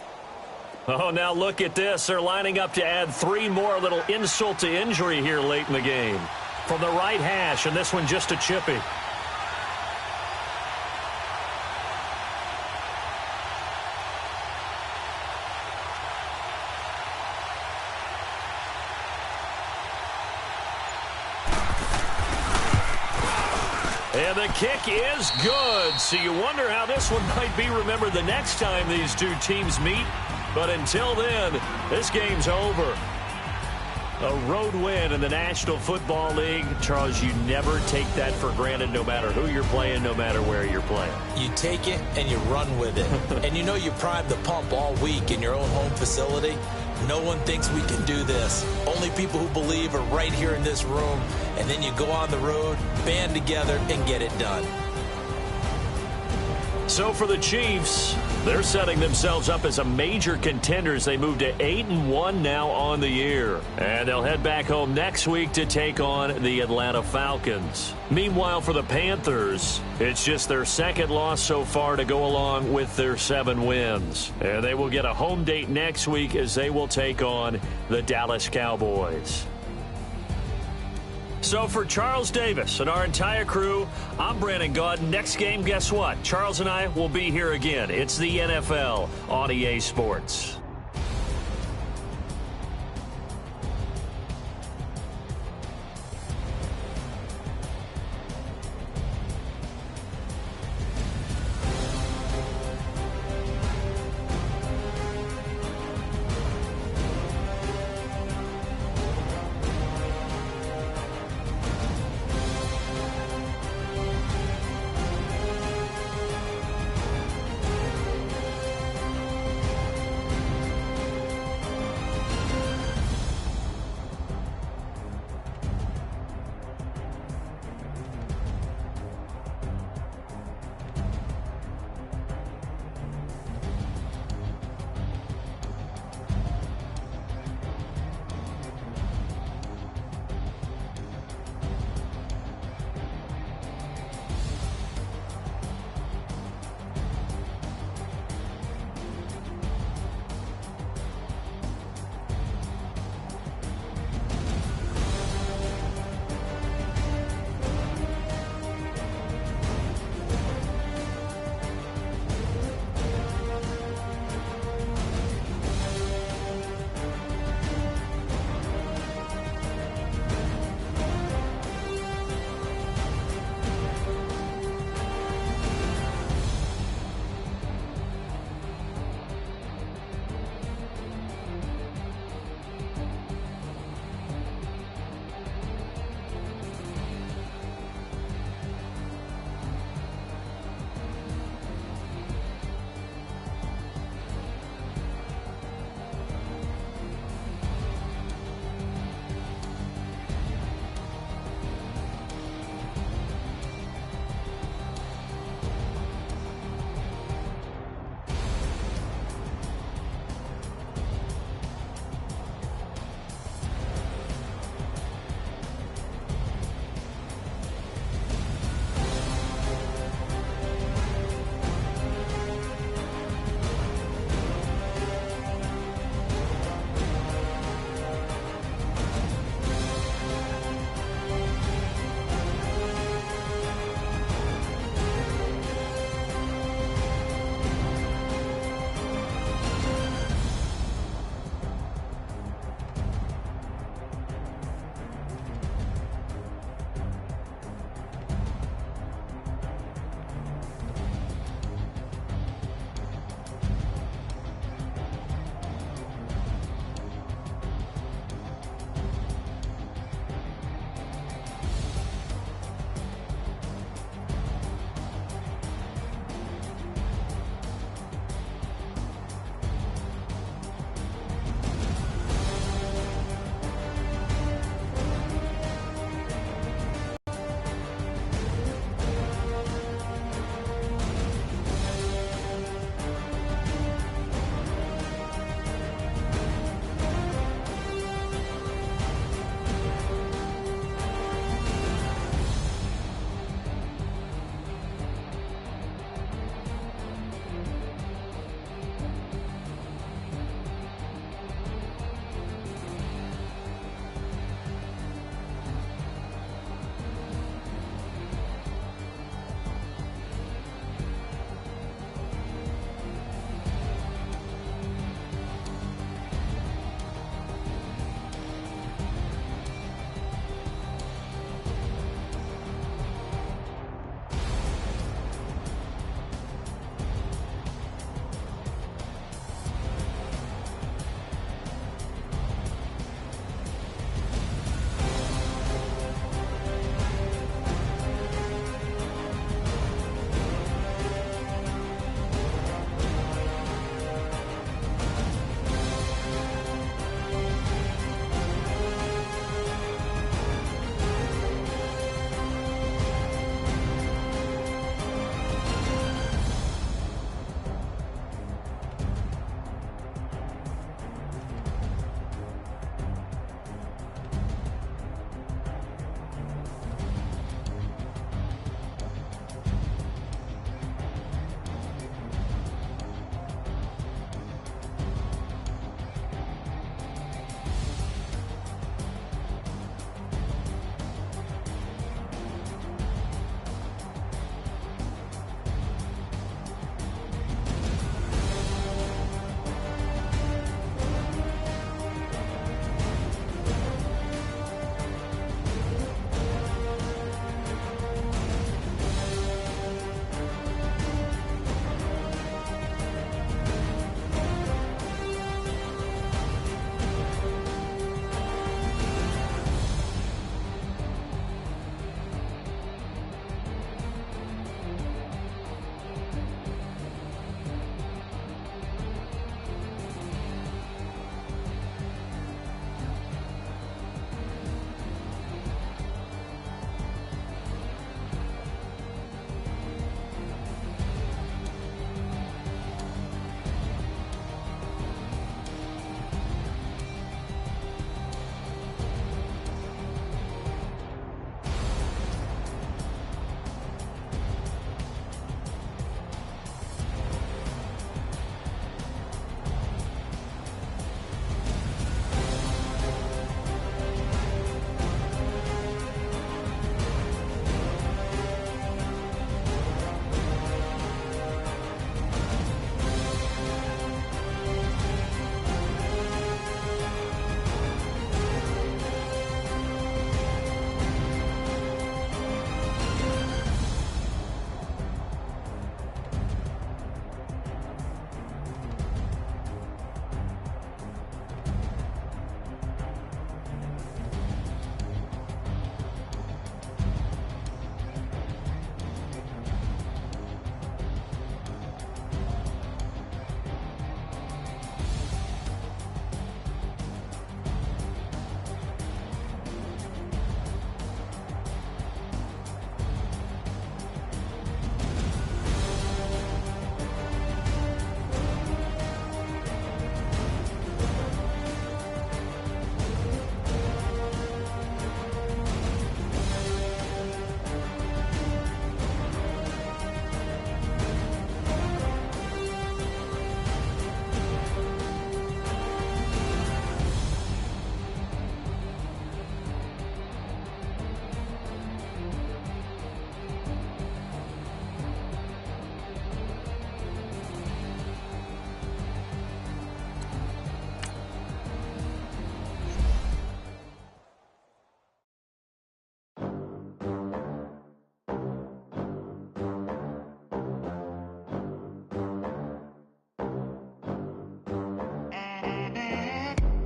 Oh, now look at this. They're lining up to add 3 more, little insult to injury here late in the game. From the right hash, and this one just a chippy. And the kick is good. So you wonder how this one might be remembered the next time these two teams meet. But until then, this game's over. A road win in the National Football League. Charles, you never take that for granted no matter who you're playing, no matter where you're playing. You take it and you run with it. And you know you primed the pump all week in your own home facility. No one thinks we can do this. Only people who believe are right here in this room. And then you go on the road, band together, and get it done. So for the Chiefs, they're setting themselves up as a major contender as they move to 8-1 now on the year. And they'll head back home next week to take on the Atlanta Falcons. Meanwhile, for the Panthers, it's just their second loss so far to go along with their 7 wins. And they will get a home date next week as they will take on the Dallas Cowboys. So for Charles Davis and our entire crew, I'm Brandon Gaudin. Next game, guess what? Charles and I will be here again. It's the NFL on EA Sports.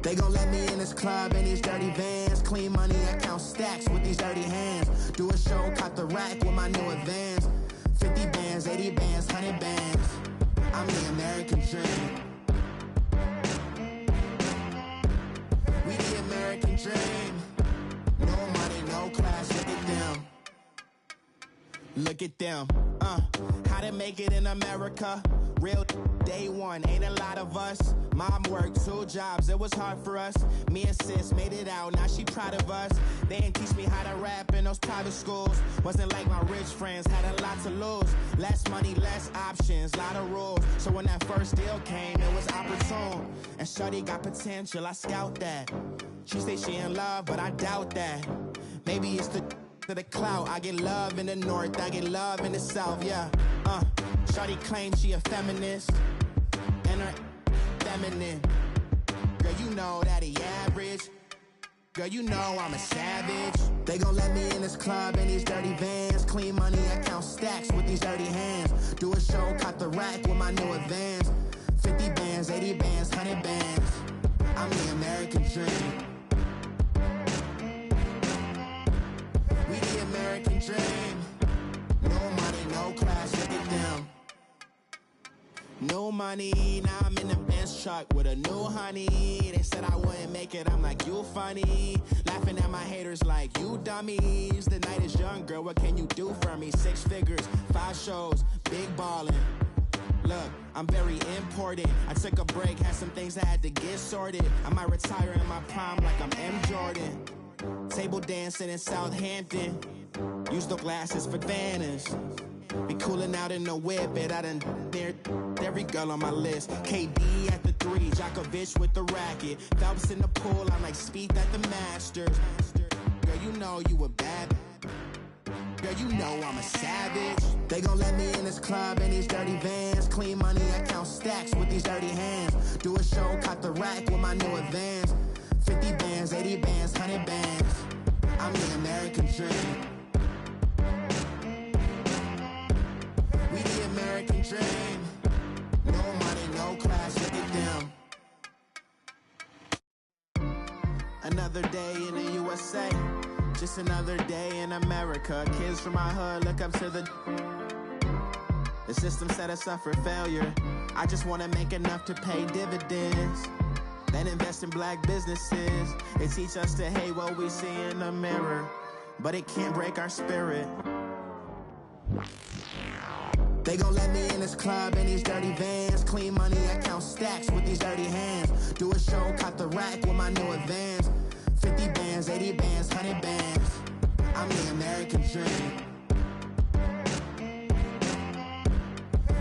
They gon' let me in this club in these dirty vans. Clean money, I count stacks with these dirty hands. Do a show, caught the rack with my new advance. 50 bands, 80 bands, 100 bands. I'm the American dream. We the American dream. No money, no class, look at them. Look at them, how to make it in America. Real day one, ain't a lot of us. Mom worked 2 jobs, it was hard for us. Me and sis made it out, now she proud of us. They didn't teach me how to rap in those private schools. Wasn't like my rich friends, had a lot to lose. Less money, less options, lot of rules. So when that first deal came, it was opportune. And shorty got potential, I scout that. She say she in love, but I doubt that. Maybe it's the clout. I get love in the north, I get love in the south, yeah. Shorty claims she a feminist, and her feminine. Girl, you know that he average. Girl, you know I'm a savage. They gon' let me in this club in these dirty vans. Clean money, I count stacks with these dirty hands. Do a show, caught the rack with my new advance. 50 bands, 80 bands, 100 bands. I'm the American dream. We the American dream. No money, no class, look at them. No money, now I'm in the Benz truck with a new honey. They said I wouldn't make it, I'm like, you funny. Laughing at my haters like, you dummies. The night is young, girl, what can you do for me? 6 figures, 5 shows, big ballin'. Look, I'm very important. I took a break, had some things I had to get sorted. I might retire in my prime like I'm M. Jordan. Table dancing in Southampton. Use the glasses for banners. Be cooling out in the whip, but I done near every girl on my list. KD at the 3, Djokovic with the racket. Phelps in the pool, I'm like Speed at the Masters. Girl, you know you a bad. Girl, you know I'm a savage. They gon' let me in this club in these dirty vans. Clean money, I count stacks with these dirty hands. Do a show, caught the rack with my new advance. 50 bands, 80 bands, 100 bands. I'm the American dream. We the American dream. No money, no class, look at them. Another day in the USA. Just another day in America. Kids from my hood look up to the system set us up for failure. I just wanna make enough to pay dividends. Then invest in black businesses. It teach us to hate what we see in the mirror, but it can't break our spirit. They gon' let me in this club in these dirty vans. Clean money, I count stacks with these dirty hands. Do a show, caught the rack with my new advance. 50 bands, 80 bands, 100 bands. I'm the American dream.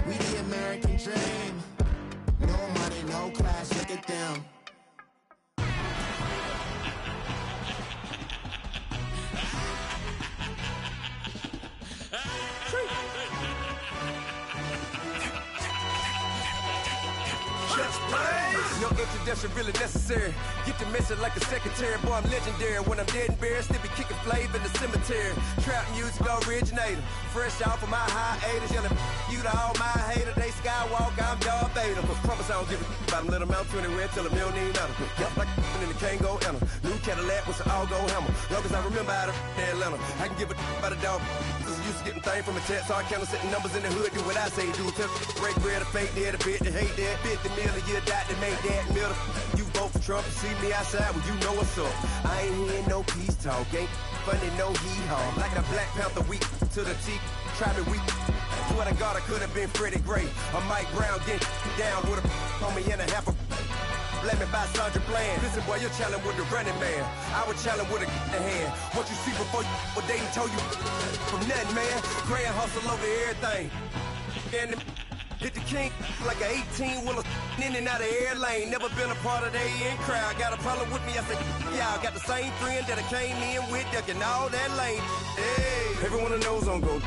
We the American dream. No money, no class, look at them. No introduction really necessary. Get the message like a secretary. Boy, I'm legendary. When I'm dead and buried, still be kicking flavor in the cemetery. Trap music originator. Fresh off of my hiatus. Yelling you to all my haters. They skywalk, I'm Darth Vader. Promise I don't give a about them. Let them out anywhere till a $1 million. Got like in the can't go enter. New Cadillac with an all-go hammer. Long as I remember out of Atlanta. I can give a about a dog. Used to getting things from a text, so I count setting numbers in the hood. Do what I say, do. Tell break bread, a fake dead, a bit to hate that. 50 million, you die to make that middle. You vote for Trump, you see me outside, well, you know what's up. I ain't hearing no peace talk, ain't funny, no heat haul. Like a Black Panther weak to the teeth, try me weak. Swear to God, I could have been Freddie Gray. Or Mike Brown getting down with a on me and a half a. Let me buy Sandra Bland. Listen, boy, you're challenging with the running man. I would challenge with a hand. What you see before you, what they done told you from nothing, man. Grand hustle over everything. And hit the king like an 18-wheeler in and out of air lane. Never been a part of the in crowd. Got a problem with me, I said, yeah, I got the same friend that I came in with, ducking all that lane. Hey, everyone that knows on go.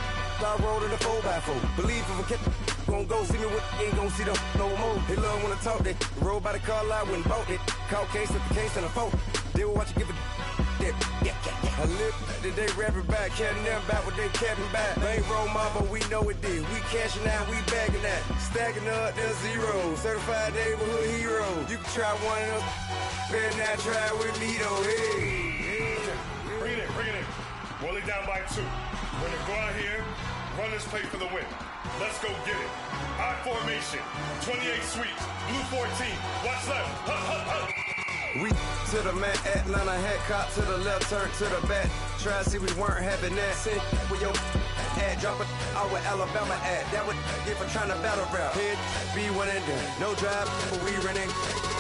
I rolled in a 4x4. Believe if a cat gon' go see me with ain't gon' see them no more. They love when I talk that. Roll by the car lot when bought it. Call case at the case and a phone. They will watch you give it. that. I live that they rapping back, caring them back what they capping back. Bankroll mama, we know it did. We cashing out, we bagging that. Stacking up, there's zero. Certified neighborhood hero. You can try one of them, better not try with me though. Hey. Bring it in. Roll it down by 2. We're gonna go out here, run this play for the win. Let's go get it. I formation, 28 sweeps, blue 14. Watch left. We to the man, Atlanta hat cop to the left, turn to the back. Try to see we weren't having that. Sit with your ad, drop it out with Alabama ad. That would get for trying to battle rap. Head, be one and done. No drive, but we running.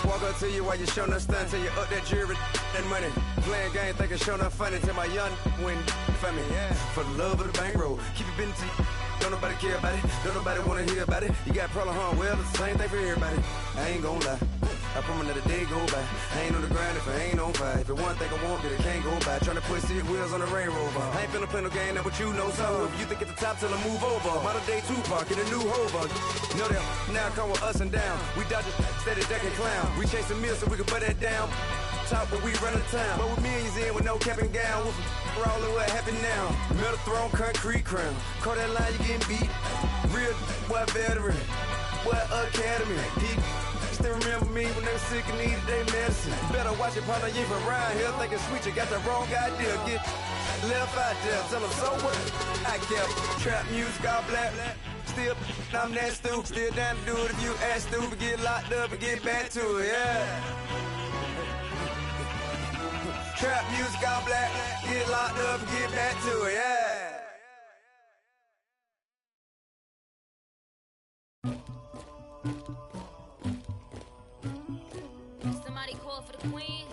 Walk up to you while you showing us stun till you up that jewelry and money. Playing game, thinking showing up funny till my young win for me. Yeah. For the love of the bankroll, keep it been to you. Don't nobody care about it, don't nobody wanna hear about it. You got a problem, huh? Well, it's the same thing for everybody. I ain't gon' lie. I promise that a day go by. I ain't on the grind if I ain't on fire. If it one thing I want, then it can't go by. Tryna put 6 wheels on the Range Rover. I ain't finna play no game, that what you know. So if you think at the top, tell them move over. Modern day Tupac in a new Hover. Know that now come with us and down. We dodge it, steady duck and clown. We chasing meals so we can put that down. Top, but we run the town. But with millions in with no cap and gown. We're all in what happened now. Metal throne, concrete crown. Call that line, you getting beat. Real, what veteran. What academy. Still remember me when they were sick and needed their medicine. Better watch it, partner, you from around here thinking sweet, you got the wrong idea. Get left out there, tell them so what? I kept trap music all black. Still, I'm that stupid. Still down to do it if you ask stupid. Get locked up and get back to it, yeah. Trap music all black. Get locked up and get back to it, yeah. Somebody call for the queen.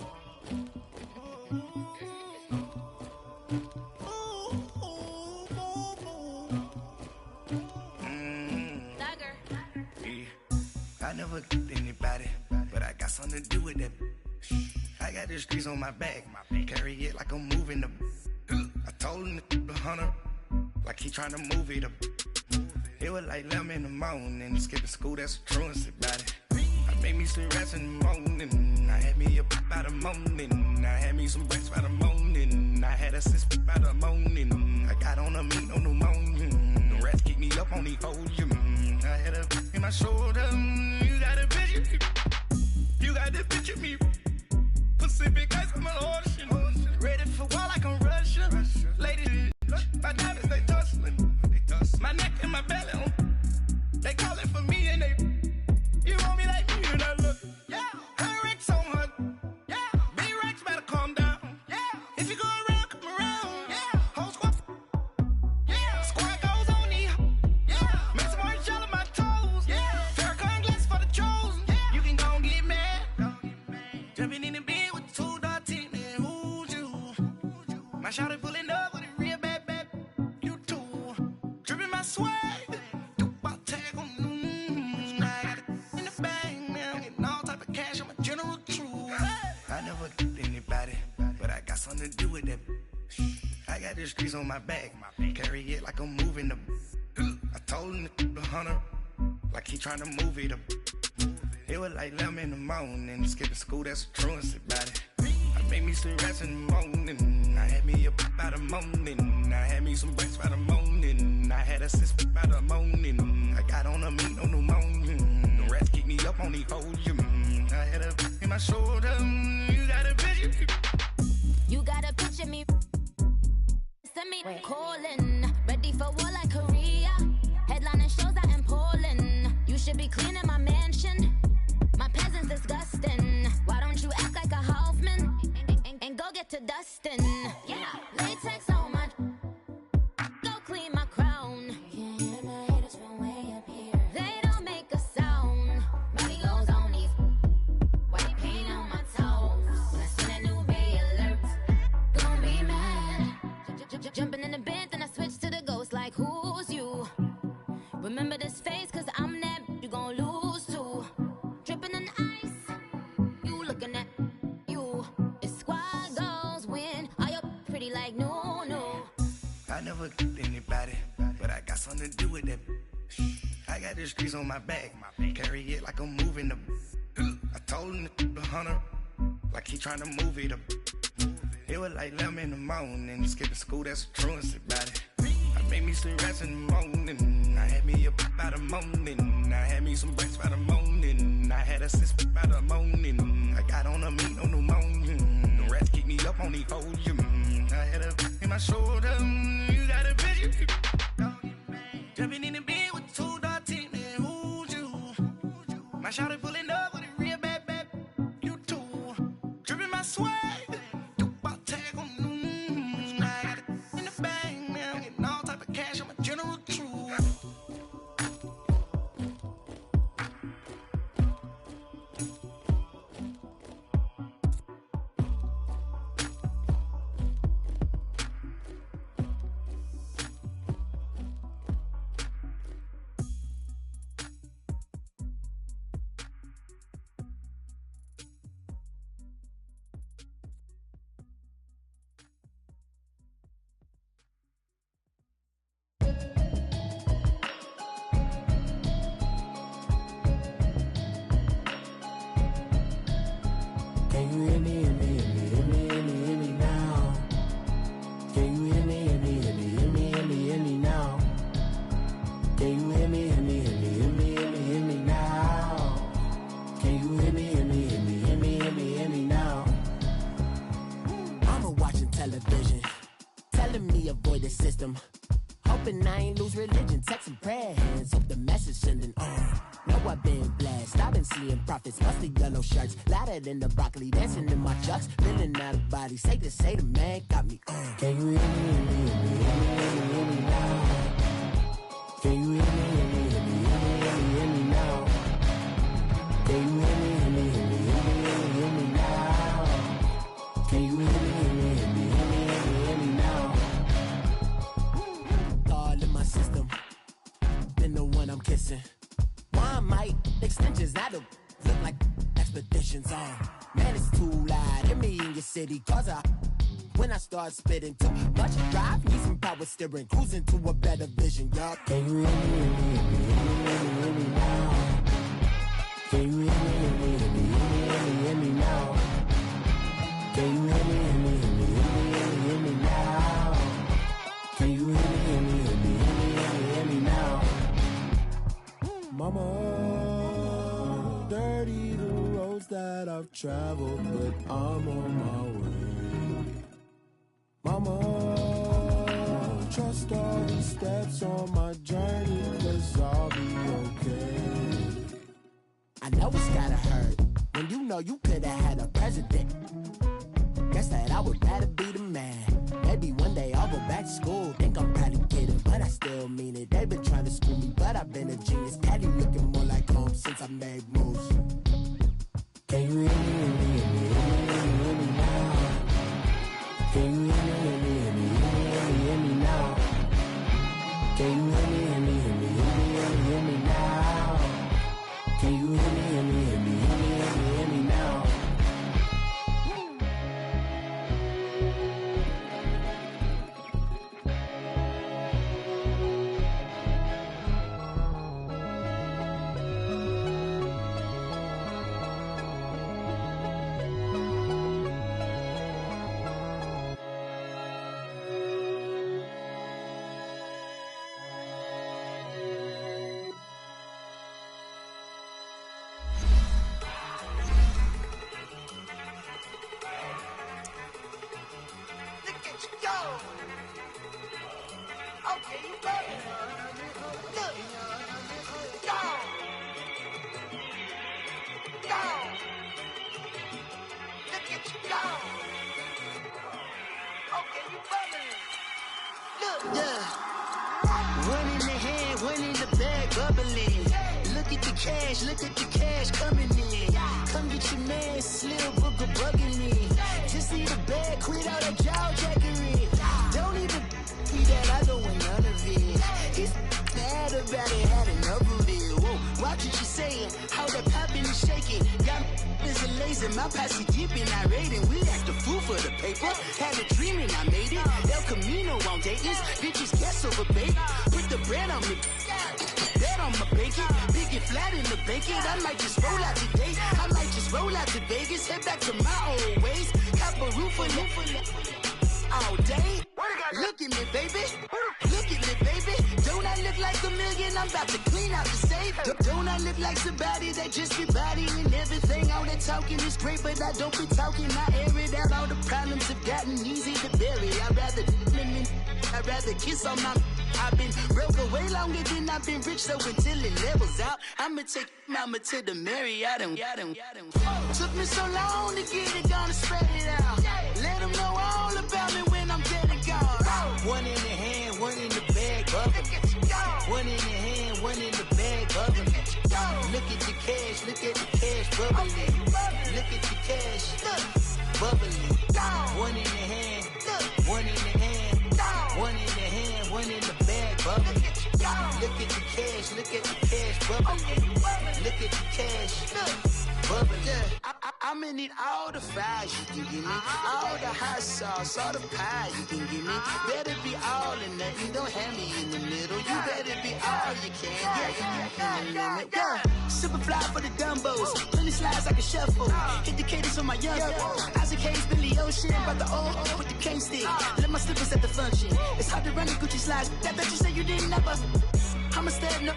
Dagger. I never killed anybody, but I got something to do with that. I got the streets on my back, carry it like I'm moving the. I told him the hunter, like he trying to move it up. It was like 11 in the morning, skipping school, that's a truancy about it. I made me some rats in the morning, I had me up by the morning, I had me some breaks by the morning, I had a sis by the morning, I got on a meat on the morning, the rats keep me up on the podium, I had a in my shoulder, you got a picture me, you got this picture me, Pacific ice on my ocean, ready for war like I'm Russia, ladies, my diamonds they tussling, my neck and my belly, they calling for me and they, you want me like me and I look, yeah, her Rex on her, yeah, B-Rex better calm down, yeah, if you go around, come around, yeah, whole squad, yeah, squad goes on me, yeah, make some orange gel on my toes, yeah, Farrakhan glass for the chosen, yeah, you can go and get mad, jumping in the bed with 2 dark teeth, man, who's you, my shawty pulling up with a real bad, you too, dripping my swag, something to do with that. I got the streets on my back, carry it like I'm moving the. I told him the hunter, like he trying to move it up. It was like 11 in the morning, skipping school, that's a truancy about it. I made me some rats in the morning, I had me up by the morning, I had me some breaks by the morning, I had a sis by the morning, I got on a meat on the morning, the rats keep me up on the podium, I had a in my shoulder, you got a vision. You gotta picture me. Send me calling. Ready for war like Korea. Headlining shows out in Poland. You should be cleaning my mansion. My peasants disgusting. Why don't you act like a Hoffman and go get to dustin'? Yeah, latex on my. Go clean my crown. Can't hear my haters from way up here. They don't make a sound. Body goes on these. White paint on my toes. When I see that new bay alert. Be mad. Jumping in the bed, then I switch to the ghost like who's you? Remember this face, cause I'm that you gon' lose too. Dripping in ice, you looking at you. It's squad goals win. Are you pretty like no? I never killed anybody, but I got something to do with that. I got the streets on my back, carry it like I'm moving the. I told him the hunter, like he trying to move it up. It It was like 11 in the morning. Skipping school, that's a truancy about it. I made me some rest in the morning. I had me a by the morning. I had me some breaks by the morning. I had a sis by the morning. I got on a meat, no pneumonia. The rats keep me up on the podium. I had a in my shoulder. You got a vision. Jumping in the bed with 2 dark teeth, man. Who's you? My shawty pulling up with a real bad, you too. Dripping my swag. In the broccoli, dancing in my chucks, feeling out of body. Safe to say the man got me on. Can you hear me, hear me, hear me, hear me now? Can you hear me, hear me, hear me, hear me now? Can you hear me, hear me, hear me, hear me now? Can you hear me, hear me, hear me, hear me now? All in my system, been the one I'm kissing. One might extensions, I don't look like expeditions on. Man, it's too loud. Hear me in your city, cause when I start spitting too much drive, need some power steering, cruising to a better vision, y'all. Can you hear me, hear me, hear me, hear me now? Can you hear me, hear me, hear me, hear me now? Can you hear me, hear me, hear me, hear me now? Can you hear me, hear me, hear me, hear me now? Mama, dirty that I've traveled, but I'm on my way. Mama, trust all the steps on my journey, 'cause I'll be okay. I know it's gotta hurt when you know you could've had a president. Guess that I would rather be the man. Maybe one day I'll go back to school. Think I'm probably kidding, but I still mean it. They've been trying to school me, but I've been a genius. Daddy looking more like home since I made moves. Can you hear me, hear me, hear me, hear me now? Can you hear me, hear me, hear me, hear me now? Can you hear me, hear me, hear me, hear me now? Can you hear me, hear me, hear me, hear me now? Look at the cash coming in. Come get your man, Slim Booker bugging me. Just see the bag, quit all that jaw jackery. Don't even be that, I don't want none of it. It's bad about it, had enough of it. Whoa, watch what you saying, how that poppin' and shaking. Got is a lazy, my posse dipping, I raiding. We act a fool for the paper. Had a dream and I made it. El Camino on Dayton's, bitches guess over bait. Put the bread on me. Bet on my bacon, big and flat in the bacon. I might just roll out today. I might just roll out to Vegas, head back to my old ways. Cop all day. Look at me, baby. Look at me, baby. Don't I look like a million? I'm about to clean out the safe. Don't I look like somebody that just be bodying everything? All that talking is great, but I don't be talking. I air it out. All the problems have gotten easy to bury. I'd rather kiss on my... I've been broke way longer than I've been rich, so until it levels out, I'ma take mama to the Marriott. Took me so long to get it, gonna spread it out. Let them know all about me when I'm dead and gone. One in the hand, one in the bag, bubbling. One in the hand, one in the bag, bubbling. Look at the cash, bubbling. Look at the cash, bubbling. One in the hand, one in the hand, one in the hand, one in the bag, bubbling. Look at the cash, bubbling. Look at the cash, bubbling. I'ma need all the fries you can give me, all the hot sauce, all the pie you can give me. Better be all or nothing, don't have me in the middle. You better be all you can, yeah. Super fly for the Dumbos, plenty slides like a shuffle. Hit the cadence on my young Isaac Hayes, Billy Ocean, about the old with the cane stick. Let my slippers at the function. It's hard to run the Gucci slides. That bet you say you didn't never. I'ma step no.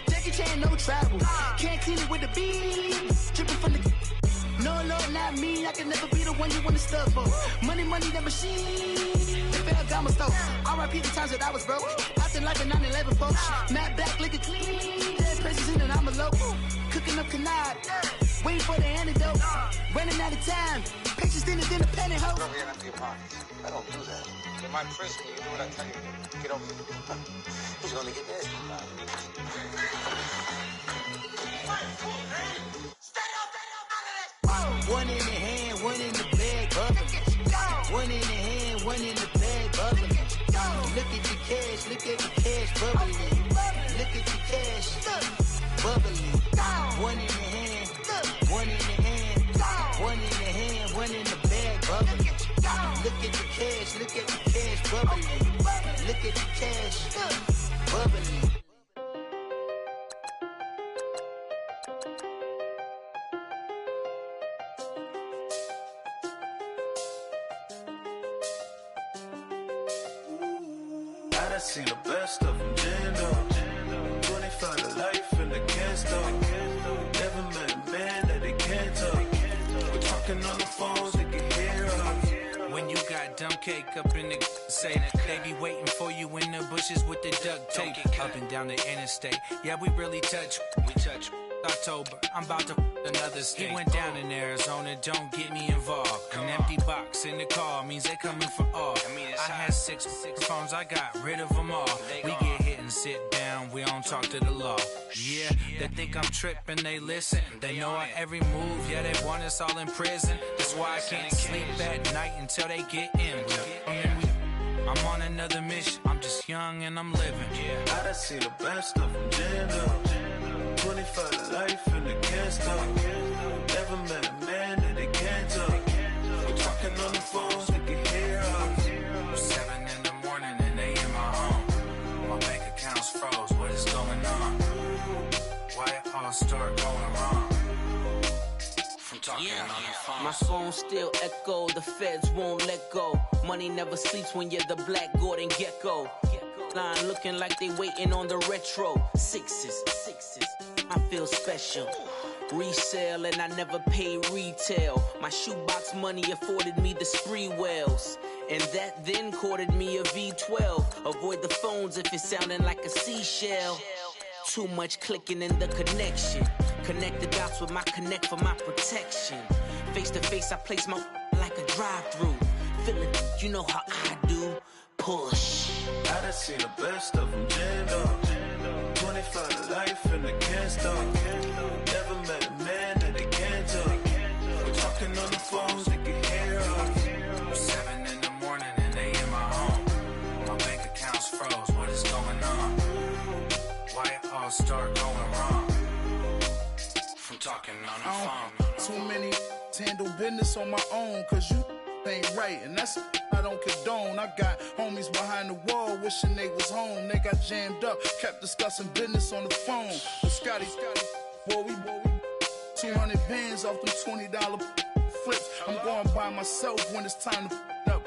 Jackie Chan, no travel. Can't clean it with the beat. Dripping from the. No, Lord, not me. I can never be the one you want to stuff for. Money, that machine. The Ferragamo stove. R.I.P. the times that I was broke. Acting like a 9/11 folks. Matte black, liquor clean. Dead presses in and I'm a local. Cooking up canard. Waiting for the antidote. Running out of time. Patience thinner than a penny hoe. Over here empty your pockets. I don't do that. In my prison, you do what I tell you. Get over here. Who's gonna get this? One in the hand, one in the bag, bubbling. One in the hand, one in the bag, bubbling. Look at the cash, bubbling. Look at the cash, bubbling. One in the hand, one in the hand, one in the hand, one in the bag, bubbling. Look at the cash, bubbling. Look at the cash, bubbling. I seen the best of them, Jando. 25 to life and they can't stop. Never met a man that they can't talk. We're talking on the phones, they can hear us. When you got dumb cake up in the say that they be waiting for you in the bushes with the duct tape. Up and down the interstate, yeah, we really touch. October, I'm about to another state. He went down in Arizona, don't get me involved. An empty box in the car means they coming for all. I had six phones, I got rid of them all. We get hit and sit down, we don't talk to the law. Yeah, they think I'm tripping, they listen. They know our every move, yeah, they want us all in prison. That's why I can't sleep at night until they get in. I'm on another mission, I'm just young and I'm living. I done seen the best of them, Jando. 25 to life and they can't stop. Never met a man that they can't talk. We're talking on the phones, they can hear us. 7 in the morning and they in my home. My bank account's froze, what is going on? Why it all start going wrong? From talking on the phone. My phone still echo, the feds won't let go. Money never sleeps when you're the black Gordon Gecko. Line looking like they waiting on the retro. Sixes, I feel special. Resale and I never pay retail. My shoebox money afforded me the spree wells. And that then courted me a V12. Avoid the phones if it's sounding like a seashell. Too much clicking in the connection. Connect the dots with my connect for my protection. Face to face, I place my like a drive-through. Feeling, you know how I do. Push. I done seen the best of them, Jando. 25 to life and they can't stop. Never met a man that they can't talk. We're talking on the phones, they can hear us. 7 in the morning and they in my home. My bank account's froze, what is going on? Why it all start going wrong? From talking on the phone. Too many handle business on my own, cause you ain't right, and that's I don't condone. I got homies behind the wall wishing they was home. They got jammed up, kept discussing business on the phone. But Scotty, boy, we 200 bands off them $20 flips. I'm going by myself when it's time to up.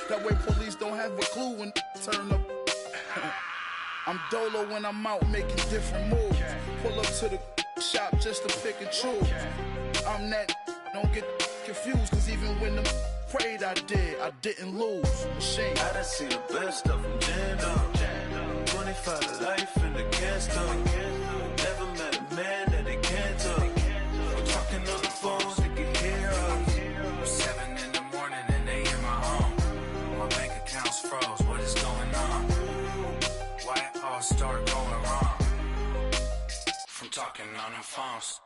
That way police don't have a clue when turn up. I'm dolo when I'm out making different moves. Pull up to the shop just to pick and choose. I'm that, don't get confused, cause even when the prayed I didn't lose. Machine. I done seen the best of them jammed up. 25 to life in the gas talk. Never met a man that they can't talk. We're talking on the phones, they can hear us. 7 in the morning and they in my home. My bank account's froze, what is going on? Why it all start going wrong? From talking on the phones.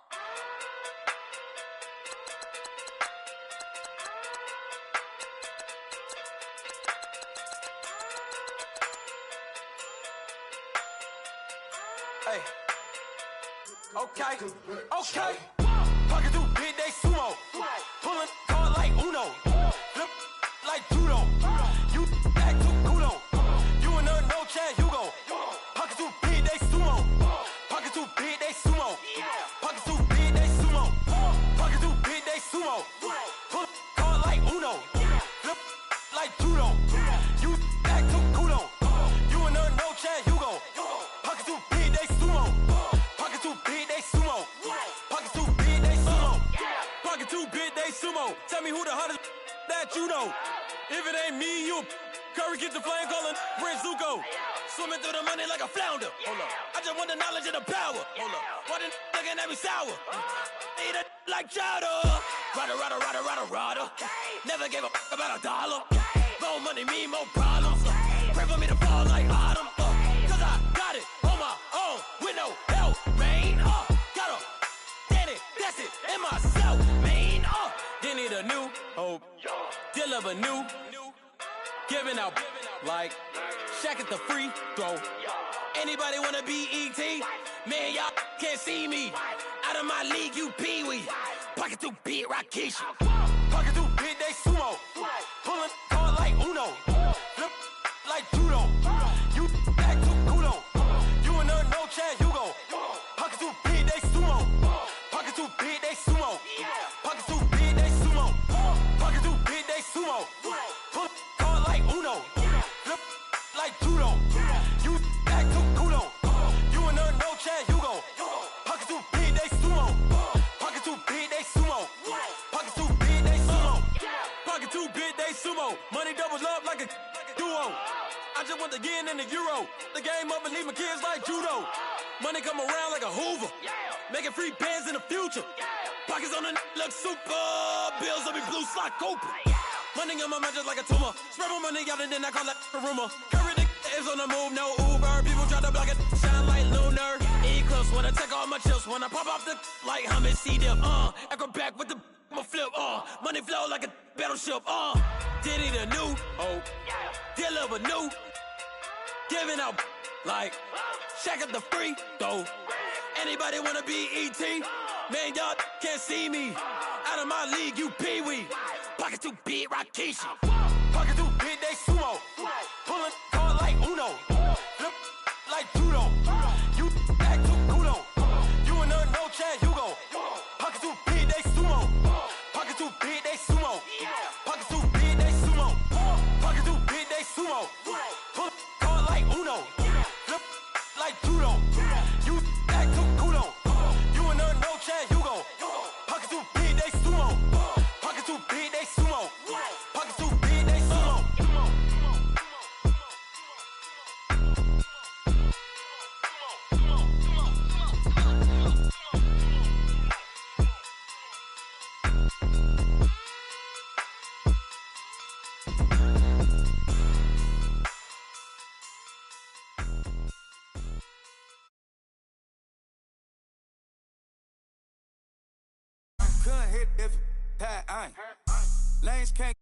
Hey. Okay. Pocket through big day sumo. Pulling card like Uno. Flip like judo. You act too kudo. You and her no Chad Hugo. Pocket through big day sumo. Pocket through big day sumo. Pocket through big day sumo. Pocket through big day sumo. Pull card like Uno. Flip like judo. You act too kudo. You and her no Chad Hugo. Pocket through big day sumo. Pocket too big, they sumo. Pocket too big, they sumo. Pocket too big, they sumo. Tell me who the hottest that you know. If it ain't me, you Curry get the flame calling Prince Zuko. Swimming through the money like a flounder. Hold up. I just want the knowledge and the power. Hold up. Why the looking at me sour? Eat it like chowder. Rada. Never gave a about $1. More money mean more problems. Pray for me to fall like autumn. Cause I got it on my own with no help, man. Got a daddy, that's it, in myself, man. They need a new hope, deliver new, giving out like Shaq at the free throw. Anybody wanna be E.T.? Man, y'all can't see me. Out of my league, you pee-wee. Pocket too big, Rakishi. Pocket too big, they sumo. Pulling card like Uno. Flip like judo. You act too kudo. You and her no Chad Hugo. Pocket too big, they sumo. Pocket too big, they sumo. Pocket too big, they sumo. Pocket too big, they sumo. Pull card like Uno. Flip like judo. You act too kudo. You and her no Chad Hugo. Pocket too big, they sumo. Pocket too big, they sumo. Pocket too big, they sumo. Pocket too big, they sumo. Money doubles up like a duo. I just want the yen and the euro. The game up and leave my kids like judo. Money come around like a Hoover. Making free bands in the future. Pockets on the look super. Bills will be blue slot Cooper. Money on my mind just like a tumor. Spread my money out and then I call that a rumor. Curry the is on the move, no Uber. People try to block it, shine like lunar. Eclipse when I take all my chips. When I pop off the like Hummus C-dip. Acrobat with the my flip. Money flow like a battleship. Diddy the new hope. Deliver new. Giving out like Shaq at the free throw. Anybody wanna be E.T.? Man, y'all can't see me. Out of my league, you pee-wee. Pocket too big, Rakishi. Pocket too big, they sumo. Pulling card like Uno. Flip like judo. You act too kudo. You and her no Chad Hugo. Pocket too big, they sumo. Pocket too big, they sumo. Pocket too big, they sumo. Pocket too big, they sumo. Pull card like Uno. Flip like judo. You act too kudo. You and her no Chad Hugo. Pocket too big, they sumo. Pocket too big, they sumo. Pocket too big, they sumo. Couldn't hit if had ain't. Lanes can't